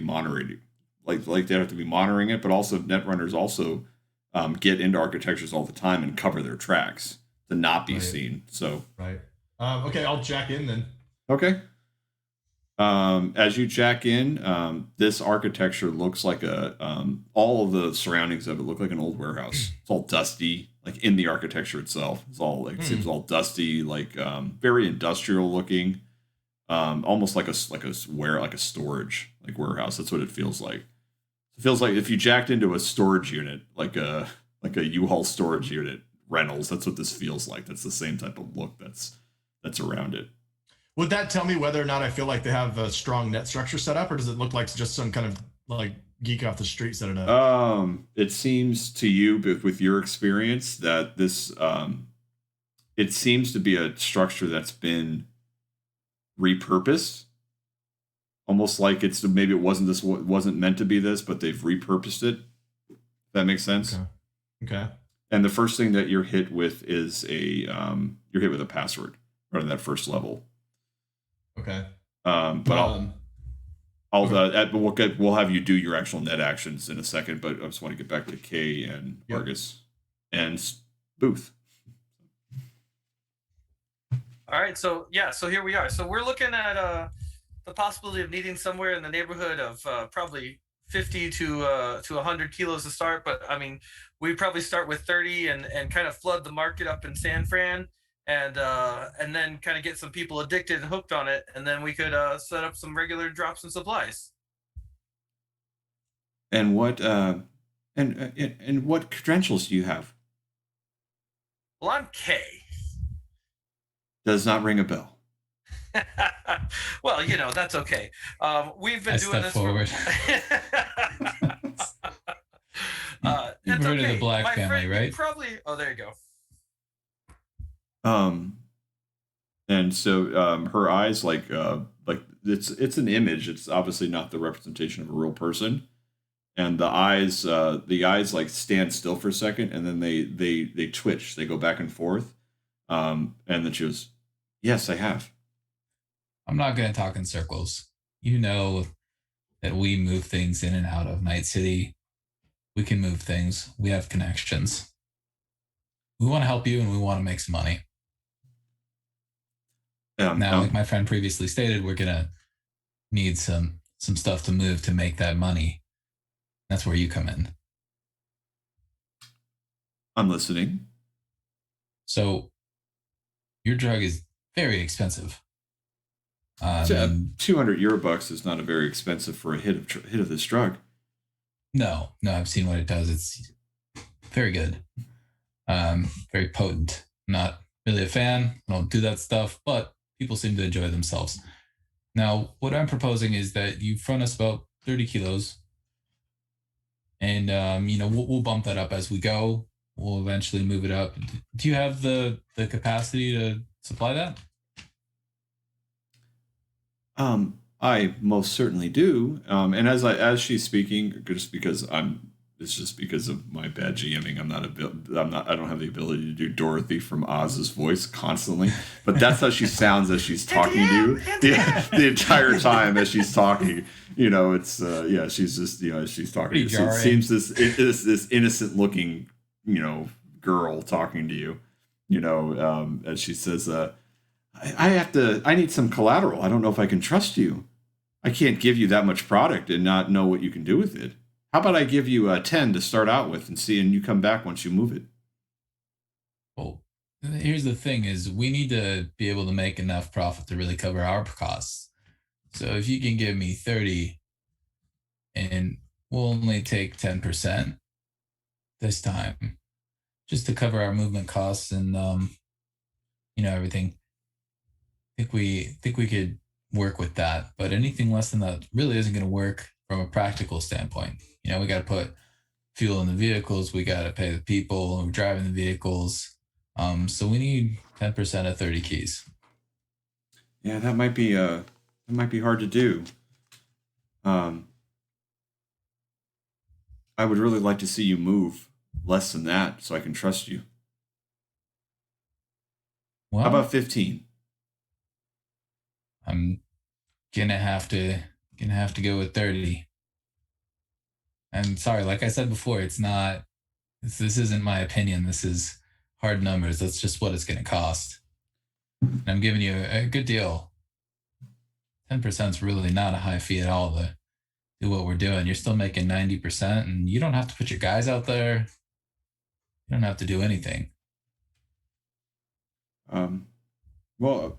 monitoring, like they'd have to be monitoring it. But also, netrunners also get into architectures all the time and cover their tracks to not be seen. So right. Okay, I'll jack in then. Okay. As you jack in, this architecture looks like all of the surroundings of it look like an old warehouse. It's all dusty, like in the architecture itself. It's all like seems all dusty, like very industrial looking, almost like a storage like warehouse. That's what it feels like. It feels like if you jacked into a storage unit, like a U-Haul storage unit rentals. That's what this feels like. That's the same type of look that's around it. Would that tell me whether or not I feel like they have a strong net structure set up, or does it look like just some kind of like geek off the street set it up? It seems to you, with your experience, that this it seems to be a structure that's been repurposed, almost like maybe it wasn't meant to be this, but they've repurposed it. If that makes sense. Okay. And the first thing that you're hit with is you're hit with a password right on that first level. Okay. We'll have you do your actual net actions in a second, but I just want to get back to Kay and Argus and Booth. All right, so here we are. So we're looking at the possibility of needing somewhere in the neighborhood of probably 50 to 100 kilos to start, but I mean, we'd probably start with 30 and kind of flood the market up in San Fran. And then kind of get some people addicted and hooked on it, and then we could set up some regular drops and supplies. And what and what credentials do you have? Well, I'm K. Does not ring a bell. Well, that's okay. We've been doing this forward. You've heard of the Black family, right? Probably. Oh, there you go. And so her eyes like it's an image. It's obviously not the representation of a real person. And the eyes like stand still for a second, and then they twitch. They go back and forth. And then she goes, "Yes, I have." I'm not going to talk in circles. You know that we move things in and out of Night City. We can move things. We have connections. We want to help you, and we want to make some money. Now, like my friend previously stated, we're going to need some stuff to move to make that money. That's where you come in. I'm listening. So your drug is very expensive. 200 Eurobucks is not a very expensive for a hit of this drug. No, I've seen what it does. It's very good. Very potent. Not really a fan. I don't do that stuff, but people seem to enjoy themselves. Now, what I'm proposing is that you front us about 30 kilos, and we'll bump that up as we go. We'll eventually move it up. Do you have the capacity to supply that? I most certainly do. And as she's speaking, just because it's just because of my bad GMing. I don't have the ability to do Dorothy from Oz's voice constantly, but that's how she sounds as she's talking to you. The entire time as she's talking, it's she's just as she's talking. It seems this innocent looking, girl talking to you, as she says, I need some collateral. I don't know if I can trust you. I can't give you that much product and not know what you can do with it. How about I give you 10 to start out with and you come back once you move it? Well, here's the thing is we need to be able to make enough profit to really cover our costs. So if you can give me 30 and we'll only take 10% this time just to cover our movement costs and, everything. I think we could work with that, but anything less than that really isn't going to work from a practical standpoint. We got to put fuel in the vehicles. We got to pay the people who are driving the vehicles. So we need 10% of 30 keys. Yeah, that might be hard to do. I would really like to see you move less than that so I can trust you. Well, how about 15? I'm gonna have to go with 30. And sorry, like I said before, this isn't my opinion. This is hard numbers. That's just what it's gonna cost. And I'm giving you a good deal. 10% is really not a high fee at all to do what we're doing. You're still making 90%, and you don't have to put your guys out there. You don't have to do anything. Well,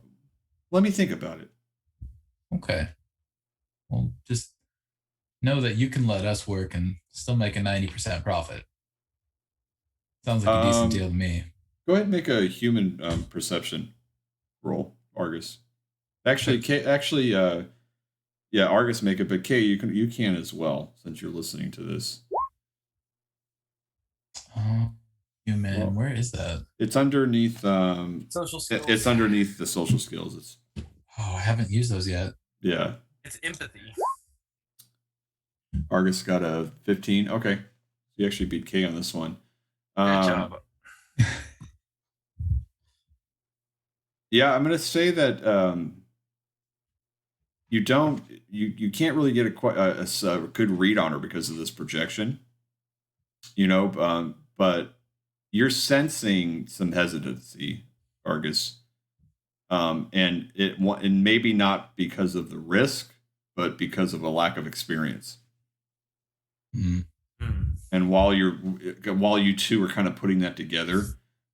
let me think about it. Okay. Well, just know that you can let us work and still make a 90% profit. Sounds like a decent deal to me. Go ahead and make a human perception roll, Argus. Actually, Argus make it, but Kay, you can as well since you're listening to this. Human, where is that? It's underneath social skills. It's underneath the social skills. I haven't used those yet. Yeah. It's empathy. Argus got a 15. Okay. You actually beat Kay on this one. Good job. Yeah, I'm going to say that you can't really get a good read on her because of this projection. But you're sensing some hesitancy, Argus. And maybe not because of the risk, but because of a lack of experience. Mm-hmm. And while you two are kind of putting that together,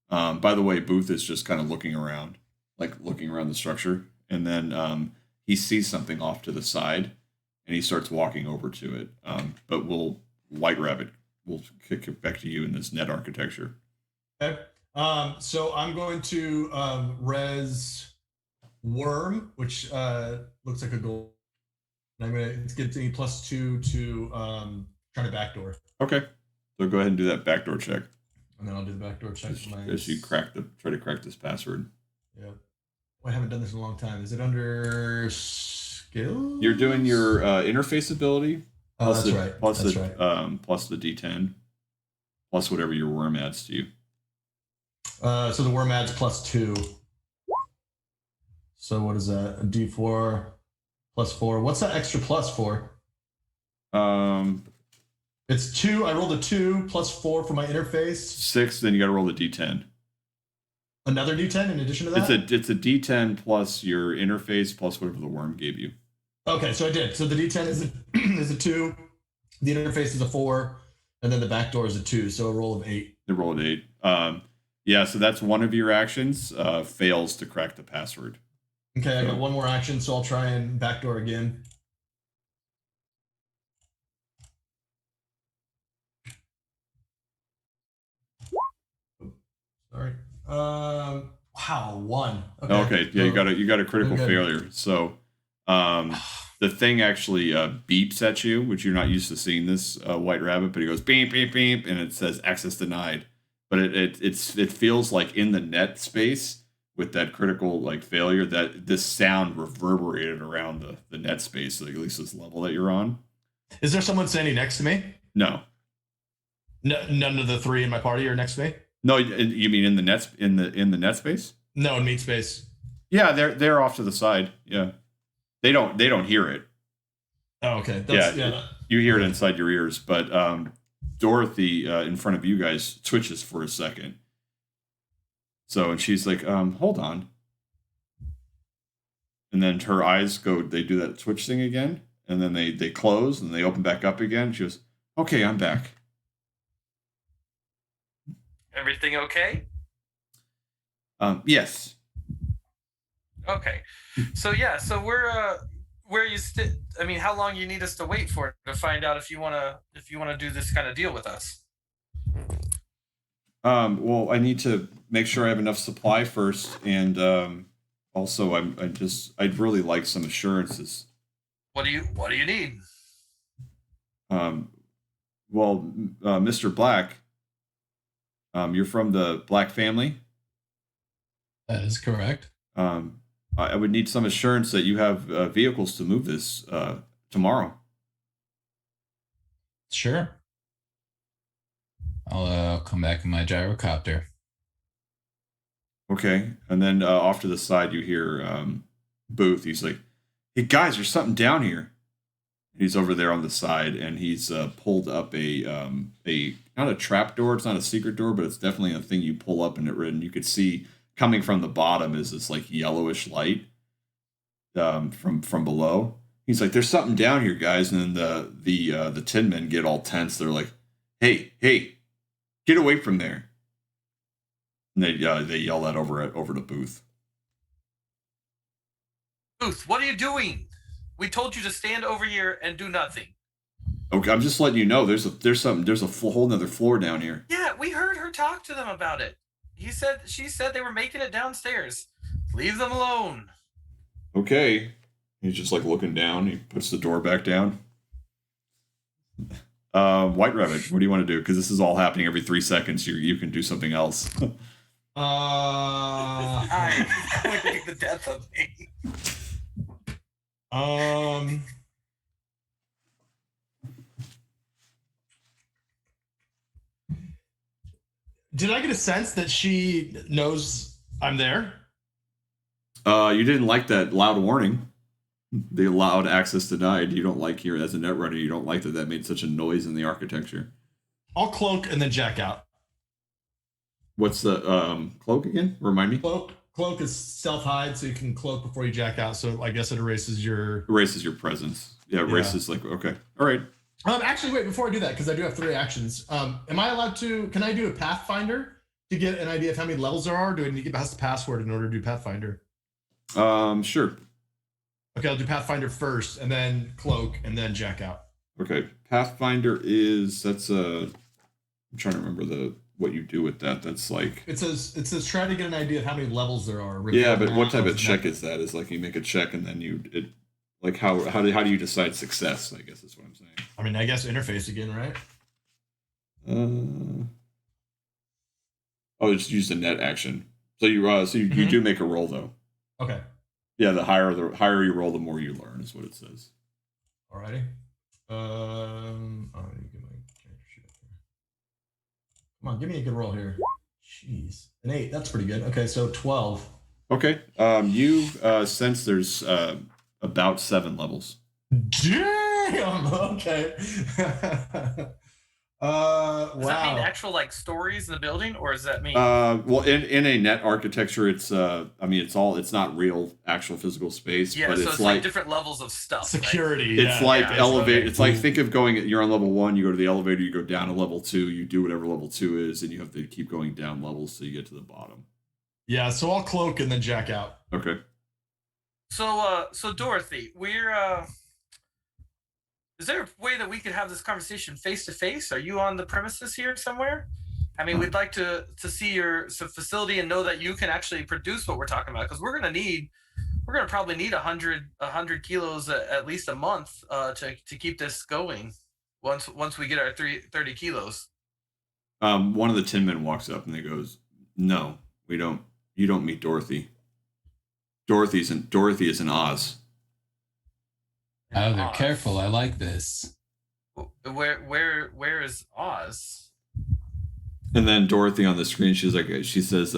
by the way, Booth is just kind of looking around the structure, and then he sees something off to the side, and he starts walking over to it. But White Rabbit will kick it back to you in this net architecture. Okay. So I'm going to res Worm, which looks like a gold. And I'm going to get me +2 to try to backdoor. Okay. So go ahead and do that backdoor check. And then I'll do the backdoor check. As you try to crack this password. Yeah. Well, I haven't done this in a long time. Is it under skills? You're doing your interface ability. That's right. Plus the D10. Plus whatever your worm adds to you. So the worm adds +2. So what is that? A D4 +4. What's that extra plus for? It's 2. I rolled a 2 +4 for my interface. 6. Then you got to roll the D10. Another D10 in addition to that? It's a D10 plus your interface plus whatever the worm gave you. Okay, so I did. So the D10 is a 2. The interface is a 4, and then the backdoor is a 2. So a roll of 8. The roll of 8. Yeah. So that's one of your actions. Fails to crack the password. Okay, I got one more action, so I'll try and backdoor again. Sorry. Wow, 1. Okay. Yeah, you got a critical failure. So the thing actually beeps at you, which you're not used to seeing this White Rabbit, but it goes beep beep beep, and it says access denied. But it feels like in the net space with that critical like failure, that this sound reverberated around the net space, like at least this level that you're on. Is there someone standing next to me? No. No, none of the three in my party are next to me. No, you mean in the net space? No, in meat space. Yeah, they're off to the side. Yeah, they don't hear it. Oh, okay. You hear it inside your ears, but Dorothy in front of you guys twitches for a second. So, and she's like, hold on. And then her eyes they do that twitch thing again, and then they close and they open back up again. She goes, okay, I'm back. Everything okay? Yes. Okay. So we're where you I mean, how long you need us to wait for to find out if you wanna do this kind of deal with us? Well, I need to make sure I have enough supply first, and also I'd really like some assurances. What do you need? Well, Mr. Black, you're from the Black family. That is correct. I would need some assurance that you have vehicles to move this tomorrow. Sure. I'll come back in my gyrocopter. Okay, and then off to the side you hear Booth. He's like, "Hey guys, there's something down here." He's over there on the side, and he's pulled up a not a trap door. It's not a secret door, but it's definitely a thing you pull up, and you could see coming from the bottom is this like yellowish light from below. He's like, "There's something down here, guys," and then the Tinmen get all tense. They're like, "Hey, get away from there!" And they yell that over to Booth. Booth, what are you doing? We told you to stand over here and do nothing. Okay, I'm just letting you know there's a whole nother floor down here. Yeah, we heard her talk to them about it. She said they were making it downstairs. Leave them alone. Okay. He's just like looking down. He puts the door back down. White Rabbit, what do you want to do? Because this is all happening every 3 seconds. You can do something else. I think the death of me. Did I get a sense that she knows I'm there? You didn't like that loud warning. The allowed access denied. You don't like here as a netrunner. You don't like that made such a noise in the architecture. I'll cloak and then jack out. What's the cloak again? Remind me. Cloak is self-hide, so you can cloak before you jack out. So I guess it erases your presence. Yeah, erases like okay. All right. Actually, wait, before I do that, because I do have 3 actions. Am I allowed to? Can I do a Pathfinder to get an idea of how many levels there are? Or do I need to get past the password in order to do Pathfinder? Sure. Okay, I'll do Pathfinder first, and then cloak, and then jack out. Okay, Pathfinder I'm trying to remember what you do with that. That's like it says try to get an idea of how many levels there are. Yeah, but what type of check is that? Is like you make a check and then like how do you decide success? I guess that's what I'm saying. I mean, I guess interface again, right? Just use the net action. So you do make a roll though. Okay. Yeah, the higher you roll, the more you learn is what it says. Alrighty. I need to get my character sheet up here. Come on, give me a good roll here. Jeez, an 8. That's pretty good. Okay, so 12. Okay. You sense there's about 7 levels. Damn. Okay. Does wow. that mean actual like stories in the building, or does that mean? Well, in a net architecture, it's it's not real actual physical space, Yeah, but so it's it's like different levels of stuff. Security. It's like elevator. It's like think of you're on level 1, you go to the elevator, you go down to level 2, you do whatever level 2 is, and you have to keep going down levels till you get to the bottom. Yeah, so I'll cloak and then jack out. Okay. So Dorothy, we're is there a way that we could have this conversation face to face? Are you on the premises here somewhere? I mean, we'd like to see your facility and know that you can actually produce what we're talking about, because we're gonna probably need 100 kilos at least a month to keep this going. Once we get our 30 kilos. One of the Tinmen walks up and they goes, "No, we don't You don't meet Dorothy. Dorothy is in Oz. Oh, they're Oz. careful. I like this. Where is Oz? And then Dorothy on the screen, she says,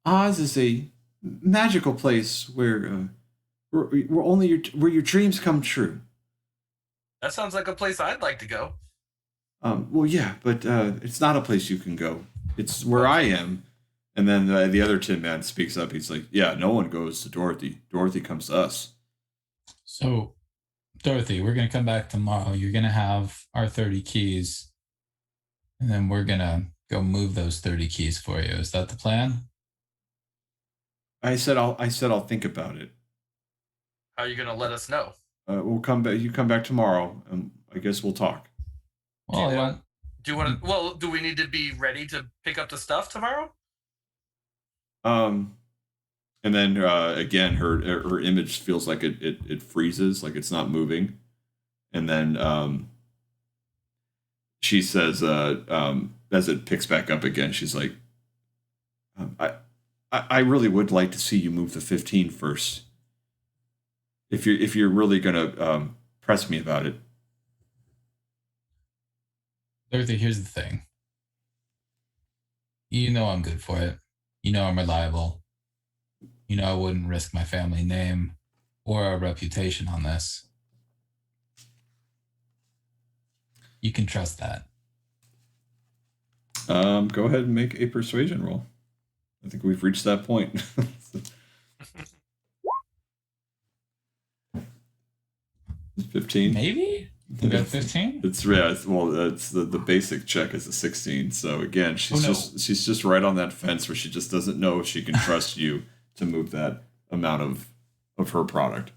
Oz is a magical place where where your dreams come true. That sounds like a place I'd like to go. Well, yeah, but it's not a place you can go. It's where I am. And then the other Tin Man speaks up. He's like, yeah, no one goes to Dorothy. Dorothy comes to us. So, Dorothy, we're going to come back tomorrow. You're going to have our 30 keys. And then we're going to go move those 30 keys for you. Is that the plan? I said I'll think about it. How are you going to let us know? We'll come back. You come back tomorrow, and I guess we'll talk. Well, Do you want to? Well, do we need to be ready to pick up the stuff tomorrow? And then again, her image feels like it freezes, like it's not moving, and then she says, as it picks back up again, she's like, I really would like to see you move the 15 first. If you're really gonna press me about it. Dorothy, here's the thing. You know I'm good for it. You know I'm reliable. You know I wouldn't risk my family name or our reputation on this. You can trust that. Go ahead and make a persuasion roll. I think we've reached that point. 15. Maybe? You got 15? It's the basic check is a 16. So again, she's just right on that fence where she just doesn't know if she can trust you to move that amount of her product.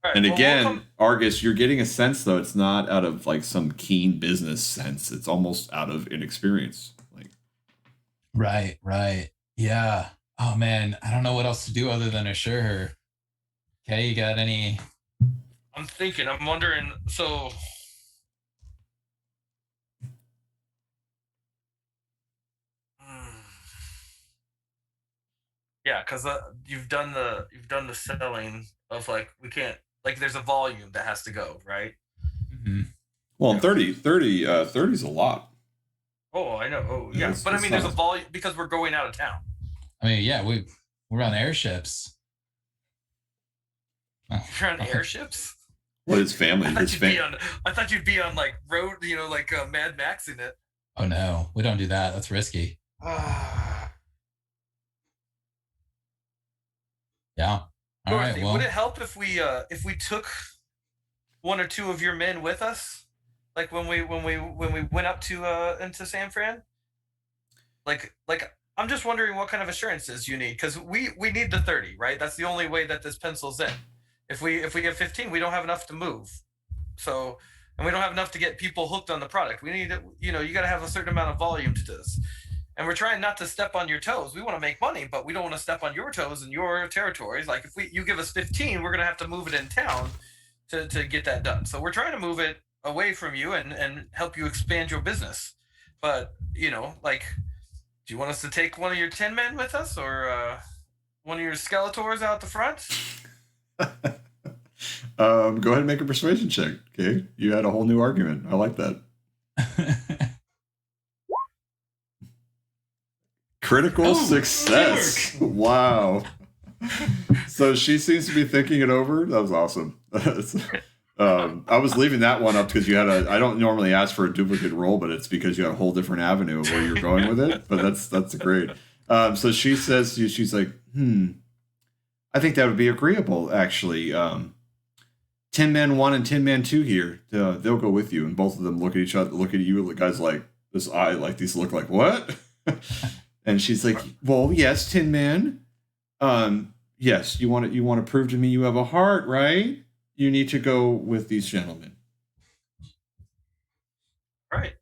Right, And again, Argus, you're getting a sense though it's not out of like some keen business sense. It's almost out of inexperience. Like Right. Yeah. Oh man, I don't know what else to do other than assure her. Okay, you got any? I'm wondering. So, yeah, because you've done the selling of like we can't like there's a volume that has to go right. Mm-hmm. Well, 30 is a lot. Oh, I know. Oh, yeah, but I mean, there's a volume because we're going out of town. I mean, yeah, we're on airships. You're on airships. What is family? I thought you'd be on like road, like Mad Max in it. Oh no, we don't do that. That's risky. Yeah. All Dorothy, right. Well, would it help if we took one or two of your men with us, like when we went up to into San Fran? Like I'm just wondering what kind of assurances you need because we need the 30, right? That's the only way that this pencils in. If we have 15, we don't have enough to move. So, and we don't have enough to get people hooked on the product. We need, you got to have a certain amount of volume to this. And we're trying not to step on your toes. We want to make money, but we don't want to step on your toes in your territories. Like if you give us 15, we're going to have to move it in town to get that done. So we're trying to move it away from you and help you expand your business. But, do you want us to take one of your 10 men with us or one of your Skeletors out the front? Go ahead and make a persuasion check. Okay, you had a whole new argument. I like that. Critical success. Wow. So she seems to be thinking it over. That was awesome. I was leaving that one up because I don't normally ask for a duplicate roll, but it's because you had a whole different avenue of where you're going with it. But that's great. So she says to you, she's like, I think that would be agreeable, actually. Tin Man 1 and Tin Man 2 here. They'll go with you. And both of them look at each other, look at you. The guys like, this eye, like these look like, what? And she's like, well, yes, Tin Man. Yes, you want to prove to me you have a heart, right? You need to go with these gentlemen. Right.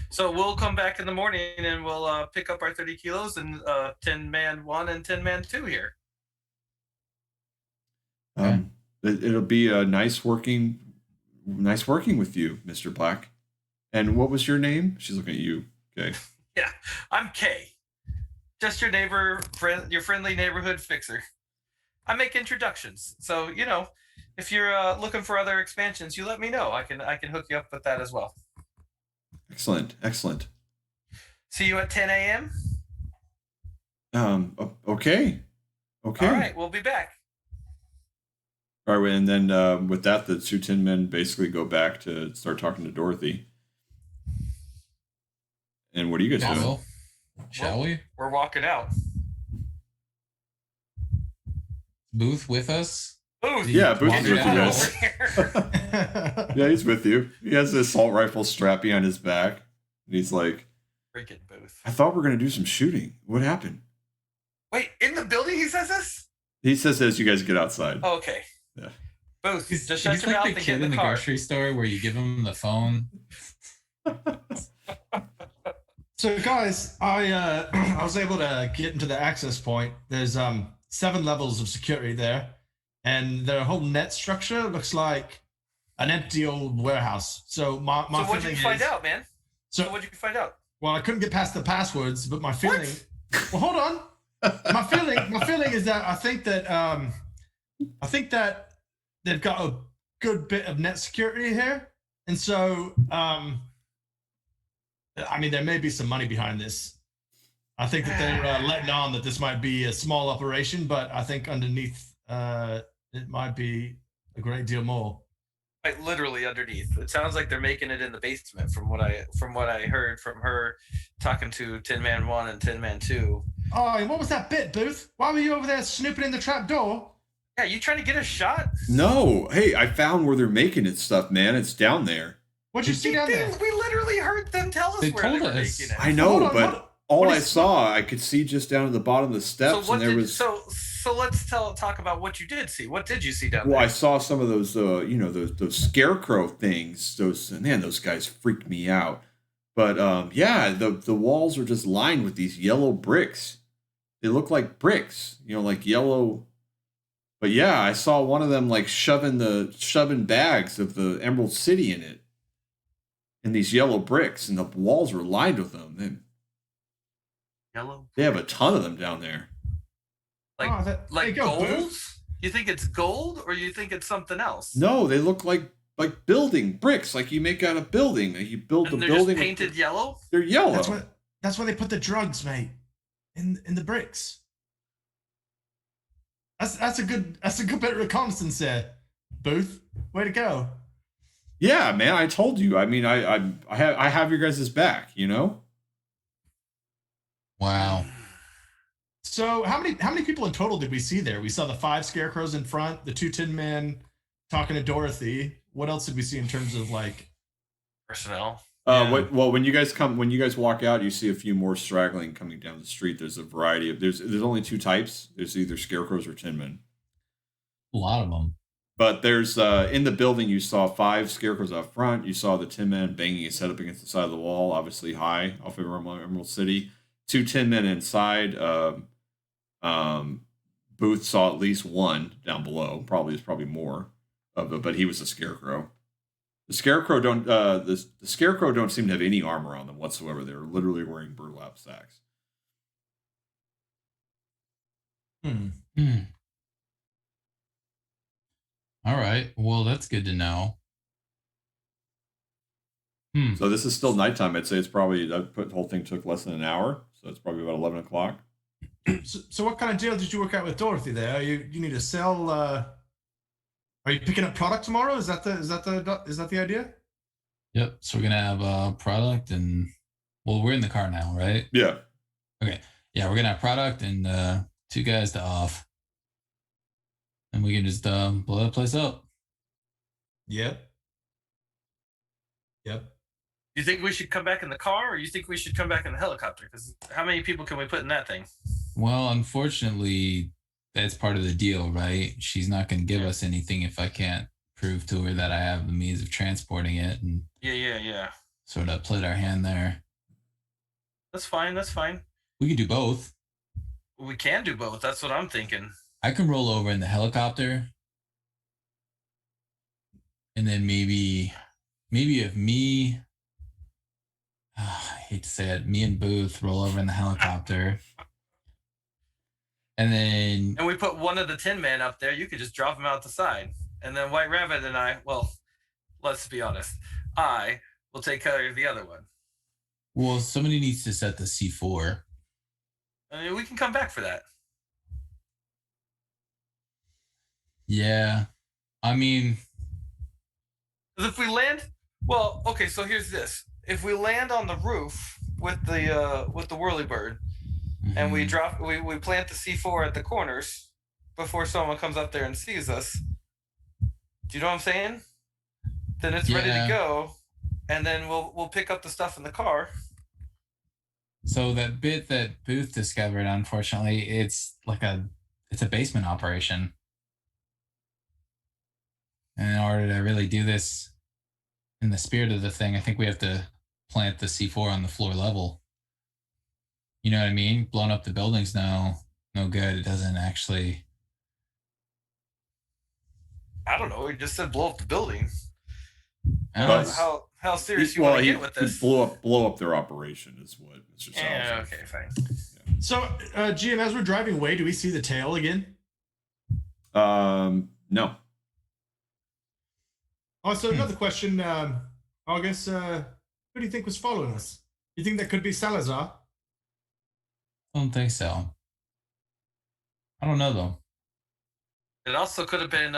So we'll come back in the morning and we'll pick up our 30 kilos and Tin Man 1 and Tin Man 2 here. It'll be a nice working with you, Mr. Black. And what was your name? She's looking at you. Okay. Yeah, I'm Kay. Just your your friendly neighborhood fixer. I make introductions, so if you're looking for other expansions, you let me know. I can hook you up with that as well. Excellent. See you at 10 a.m. Okay. All right, we'll be back. All right, and then with that, the two tin men basically go back to start talking to Dorothy. And what are you guys doing? Shall we? We're walking out. Booth with us? Booth. Yeah, Booth is with you guys. Yeah, he's with you. He has this assault rifle strapped behind his back. And he's like, Freaking Booth. I thought we were going to do some shooting. What happened? Wait, in the building he says this? He says as you guys get outside. Oh, okay. Yeah. Booth, He's just shut your like mouth the and get kid in in the the car. grocery store where you give him the phone. So guys, I was able to get into the access point. There's 7 levels of security there, and their whole net structure looks like an empty old warehouse. So my so what'd you find out, man? So what'd you find out? Well, I couldn't get past the passwords, but my feeling. Well, hold on. My feeling is that I think that they've got a good bit of net security here, and so I mean, there may be some money behind this. I think that they're letting on that this might be a small operation, but I think underneath it might be a great deal more. Like literally underneath. It sounds like they're making it in the basement from what I heard from her talking to Tin Man 1 and Tin Man 2. Oh, and what was that bit, Booth? Why were you over there snooping in the trap door? Yeah, you trying to get a shot? No. Hey, I found where they're making it stuff, man. It's down there. What'd you see down there? We literally heard them tell us They where told they were us. making it. I know, on, but all I saw, I could see just down at the bottom of the steps, So and there was. So let's talk about what you did see. What did you see down there? Well, I saw some of those, those scarecrow things. Those guys freaked me out. But yeah, the walls are just lined with these yellow bricks. They look like bricks, like yellow. But yeah, I saw one of them like shoving bags of the Emerald City in it, in these yellow bricks, and the walls were lined with them. Yellow. They have a ton of them down there. Like gold? You think it's gold, or you think it's something else? No, they look like building bricks, like you make out a building. You build and the they're building. Just painted yellow. They're yellow. That's where they put the drugs, mate. In the bricks. That's a good bit of reconnaissance there, Booth. Way to go. Yeah, man. I told you. I mean, I have your guys' back. Wow. So how many people in total did we see there? We saw the 5 scarecrows in front, the 2 tin men talking to Dorothy. What else did we see in terms of like personnel? When you guys walk out, you see a few more straggling coming down the street. There's a variety of there's only 2 types. There's either scarecrows or tin men. A lot of them. But there's in the building you saw 5 scarecrows out front. You saw the tin man banging his head up against the side of the wall, obviously high off of Emerald City. 2 tin men inside. Booth saw at least 1 down below. Probably more of it, but he was a scarecrow. The scarecrow don't seem to have any armor on them whatsoever. They're literally wearing burlap sacks. All right. Well, that's good to know. So this is still nighttime. I'd say it's probably the whole thing took less than an hour, so it's probably about 11 o'clock. So what kind of deal did you work out with Dorothy there? You need to sell. Are you picking up product tomorrow? Is that the idea? Yep. So we're gonna have a product, and we're in the car now, right? Yeah. Okay. Yeah, we're gonna have product and 2 guys to off, and we can just blow that place up. Yep. You think we should come back in the car, or you think we should come back in the helicopter? Because how many people can we put in that thing? Well, unfortunately, that's part of the deal, right? She's not going to give us anything if I can't prove to her that I have the means of transporting it, and Yeah. sort of played our hand there. That's fine. We could do both. We can do both. That's what I'm thinking. I can roll over in the helicopter, and then maybe if I hate to say it, me and Booth roll over in the helicopter, And then And we put one of the Tinman up there. You could just drop him out the side. And then White Rabbit and I, well, let's be honest, I will take care of the other one. well, somebody needs to set the C4. I mean, we can come back for that. Yeah. I mean, Because if we land, well, okay, so here's this. If we land on the roof with the whirlybird, and we plant the C4 at the corners before someone comes up there and sees us. Do you know what I'm saying? Then it's ready to go, and then we'll pick up the stuff in the car. So that bit that Booth discovered, unfortunately, it's a basement operation. And in order to really do this in the spirit of the thing, I think we have to plant the C4 on the floor level. You know what I mean? Blowing up the building's no good. It doesn't actually. I don't know. He just said blow up the building. But- How serious you want to get with this? Blow up their operation is what Mr. Salazar. Yeah, okay, fine. So, GM, as we're driving away, do we see the tail again? No. Also, another question, August. Who do you think was following us? You think that could be Salazar? I don't think so. I don't know though. It also could have been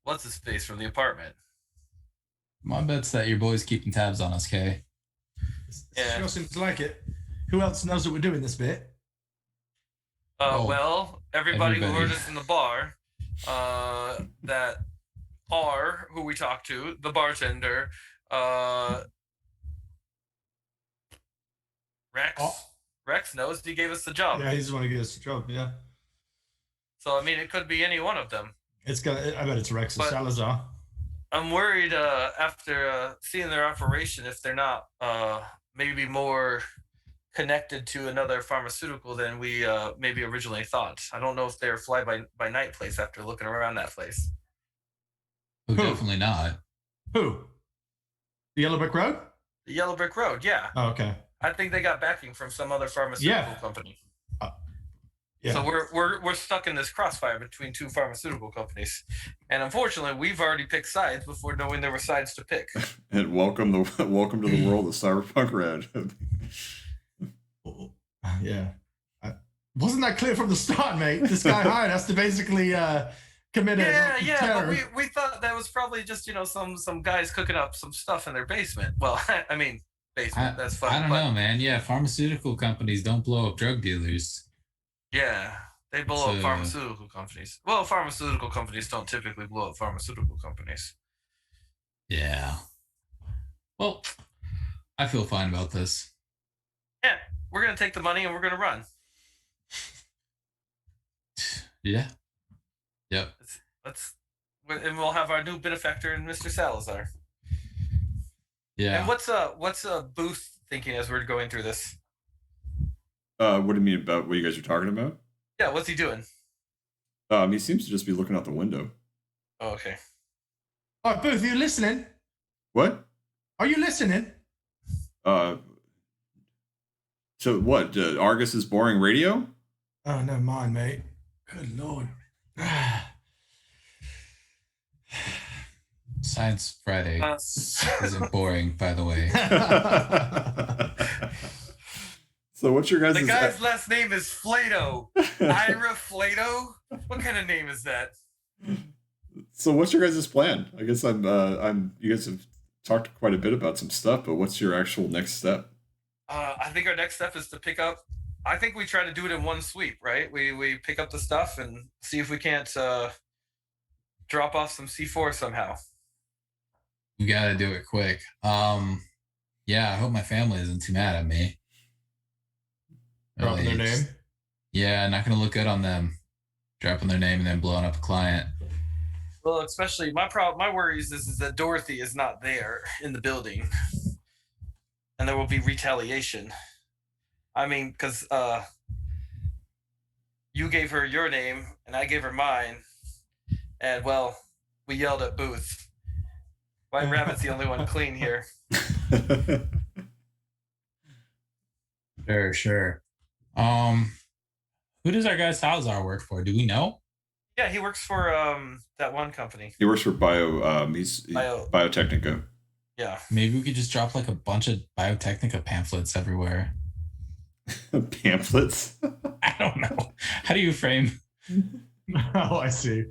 what's his face from the apartment. My bet's that your boy's keeping tabs on us, Kay. Yeah. Sure seems like it. Who else knows that we're doing this bit? Well, everybody who everybody. heard us in the bar, that R, who we talked to, the bartender, Rex. Rex knows he gave us the job. Yeah, he's the one who gave us the job. Yeah, So I mean, it could be any one of them. I bet it's Rex or But- Salazar. I'm worried after seeing their operation if they're not maybe more connected to another pharmaceutical than we maybe originally thought. I don't know if they're fly by night place after looking around that place. Oh, Who? definitely not. Who? The Yellow Brick Road? The Yellow Brick Road, yeah. Oh, okay. I think they got backing from some other pharmaceutical Yeah. company. Yeah. So we're stuck in this crossfire between two pharmaceutical companies, and unfortunately, we've already picked sides before knowing there were sides to pick. And welcome to the world of Cyberpunk Red. Yeah. Wasn't that clear from the start, mate? This guy hired us to basically commit a Yeah, terror. but we thought that was probably just some guys cooking up some stuff in their basement. Well, I mean basement. That's fine. I don't know, man. Yeah, pharmaceutical companies don't blow up drug dealers. Yeah, they blow up So- pharmaceutical companies. Well, pharmaceutical companies don't typically blow up pharmaceutical companies. Yeah. Well, I feel fine about this. Yeah, we're gonna take the money and we're gonna run. Yeah. Yep. And we'll have our new benefactor in Mr. Salazar. Yeah. And what's Booth thinking as we're going through this? What do you mean about what you guys are talking about? Yeah, what's he doing? He seems to just be looking out the window. Oh, okay. Oh, Booth, are you listening? What? Are you listening? So what? Argus is boring radio? Oh, never mind, mate. Good lord. Science Friday isn't boring, by the way. So what's your guys' The guy's last name is Flato. Ira Flato? What kind of name is that? So what's your guys' plan? I guess you guys have talked quite a bit about some stuff, but what's your actual next step? I think our next step is to pick up. I think we try to do it in one sweep, right? We pick up the stuff and see if we can't drop off some C4 somehow. You gotta do it quick. Yeah, I hope my family isn't too mad at me. Dropping their Really, name. Yeah, not gonna look good on them. Dropping their name and then blowing up a client. Well, especially my worries is that Dorothy is not there in the building, and there will be retaliation. I mean, because you gave her your name and I gave her mine, and well, we yelled at Booth. White Rabbit's the only one clean here. Sure. Who does our guy Salazar work for? Do we know? Yeah, he works for that one company. He works for he's Biotechnica. Yeah. Maybe we could just drop like a bunch of Biotechnica pamphlets everywhere. Pamphlets. I don't know. How do you frame? Oh, I see.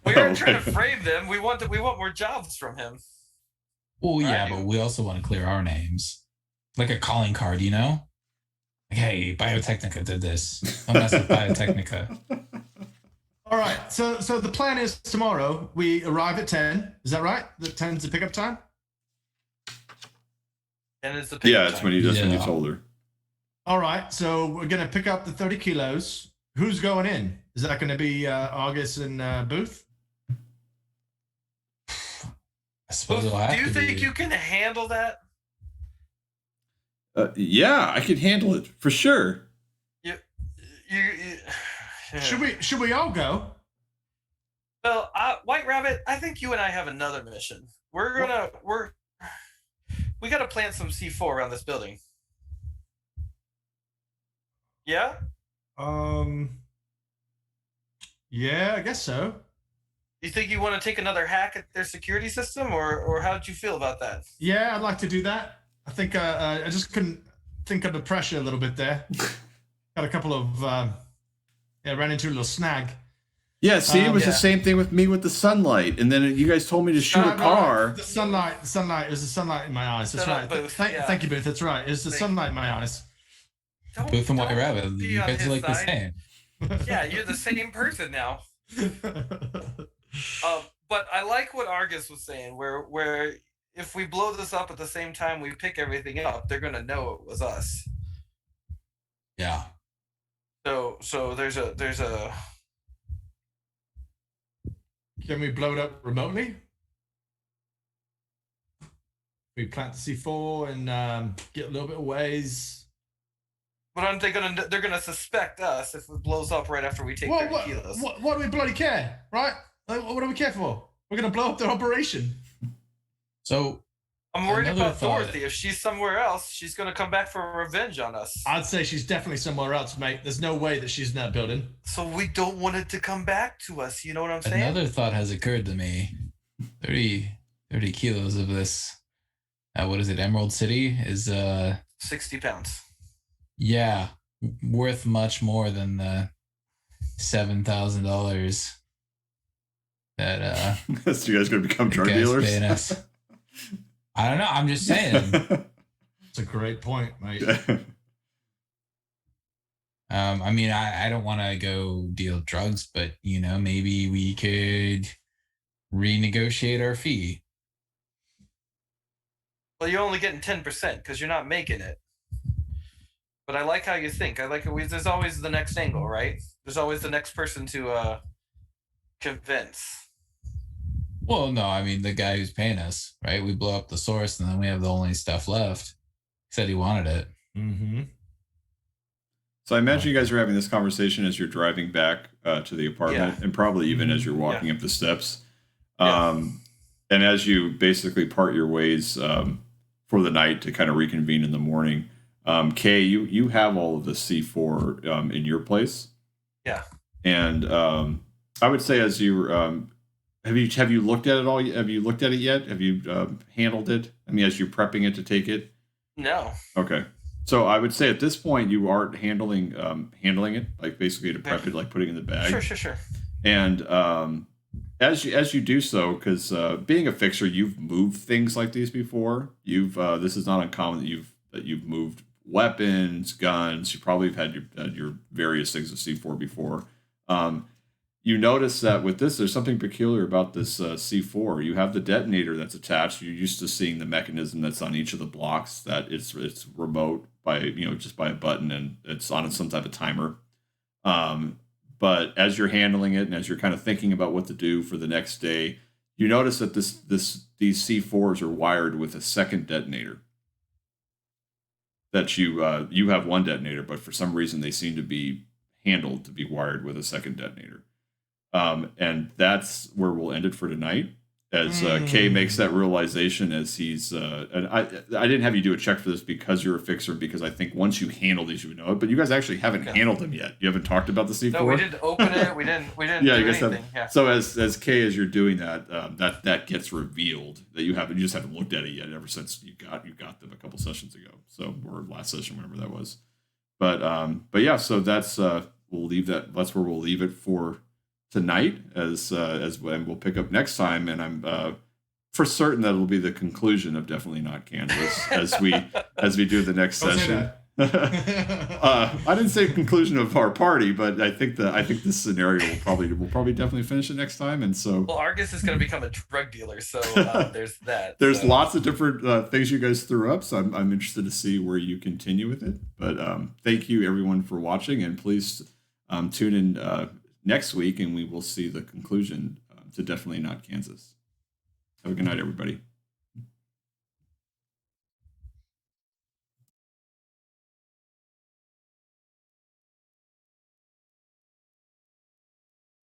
We aren't trying to frame them. We want more jobs from him. Well, yeah, Right. but we also want to clear our names, like a calling card, you know? Like, hey, Biotechnica did this. Don't mess with Biotechnica. All right. So the plan is tomorrow we arrive at 10. Is that right? The 10's the pickup time? And it's the Yeah, it's when you Yeah. told her. All right. So we're going to pick up the 30 kilos. Who's going in? Is that going to be August and Booth? I suppose it'll have Do you to think be. you can handle that? Yeah, I could handle it for sure. You Should we all go? Well, White Rabbit, I think you and I have another mission. We got to plant some C4 around this building. Yeah? Yeah, I guess so. You think you want to take another hack at their security system, or how did you feel about that? Yeah, I'd like to do that. I think I just couldn't think under pressure a little bit there. Got a couple of ran into a little snag. Yeah, see, it was Yeah. the same thing with me with the sunlight, and then you guys told me to shoot a Right. car. The sunlight. It was the sunlight in my eyes. That's Shut right. up, Booth. Yeah. Thank you, Booth. That's right. It was the Thank- sunlight in my eyes. Booth and White don't Rabbit. be You on guys his are like the side. same. Yeah, you're the same person now. But I like what Argus was saying, where if we blow this up at the same time we pick everything up, they're gonna know it was us. Yeah. So there's a Can we blow it up remotely? We plant the C4 and get a little bit of ways. but aren't they gonna they're gonna suspect us if it blows up right after we take 30 kilos? What do we bloody care, right? Like, what do we care for? We're gonna blow up their operation. So I'm worried Another about thought. Dorothy. If she's somewhere else, she's gonna come back for revenge on us. I'd say she's definitely somewhere else, mate. There's no way that she's in that building. So we don't want it to come back to us. You know what I'm saying? another thought has occurred to me. 30 kilos of this. What is it? Emerald City is 60 pounds. yeah, worth much more than the $7,000 that So you guys gonna become the drug guy's dealers? paying us. I don't know. I'm just saying. That's a great point, mate. I mean, I don't want to go deal drugs, but maybe we could renegotiate our fee. Well, you're only getting 10% because you're not making it. But I like how you think. I like it. There's always the next angle, right? There's always the next person to convince. Well, no, I mean the guy who's paying us, right? We blow up the source, and then we have the only stuff left. He said he wanted it. Mm-hmm. So I imagine you guys are having this conversation as you're driving back to the apartment, and probably even as you're walking up the steps. Yeah. And as you basically part your ways for the night to kind of reconvene in the morning, Kay, you have all of the C4 in your place. Yeah. And I would say as you have you looked at it all? Have you looked at it yet? Have you handled it? I mean, as you're prepping it to take it. No. Okay. So I would say at this point you are handling it, like basically to prep it, like putting it in the bag. Sure. And as you do so, because being a fixer, you've moved things like these before. This is not uncommon that you've moved weapons, guns. You probably have had your various things of C4 before. You notice that with this, there's something peculiar about this C4. You have the detonator that's attached. You're used to seeing the mechanism that's on each of the blocks. That it's remote by just by a button, and it's on some type of timer. But as you're handling it and as you're kind of thinking about what to do for the next day, you notice that these C4s are wired with a second detonator. That you have one detonator, but for some reason they seem to be handled to be wired with a second detonator. And that's where we'll end it for tonight. as Kay makes that realization as he's and I didn't have you do a check for this because you're a fixer, because I think once you handle these you would know it, but you guys actually haven't handled them yet. You haven't talked about the C4. No, we didn't open it. We didn't Yeah, do you guys anything. have. So as Kay, as you're doing that, that gets revealed that you just haven't looked at it yet ever since you got them a couple sessions ago. So, or last session, whenever that was. But yeah, so that's we'll leave that. That's where we'll leave it for tonight, as and we'll pick up next time, and I'm for certain that it'll be the conclusion of Definitely Not Kansas as we do the next session. I didn't say conclusion of our party, but I think this scenario will probably definitely finish it next time, and so. Well, Argus is going to become a drug dealer, so there's that. There's lots of different things you guys threw up, so I'm interested to see where you continue with it. But thank you everyone for watching, and please tune in next week, and we will see the conclusion to Definitely Not Kansas. Have a good night, everybody.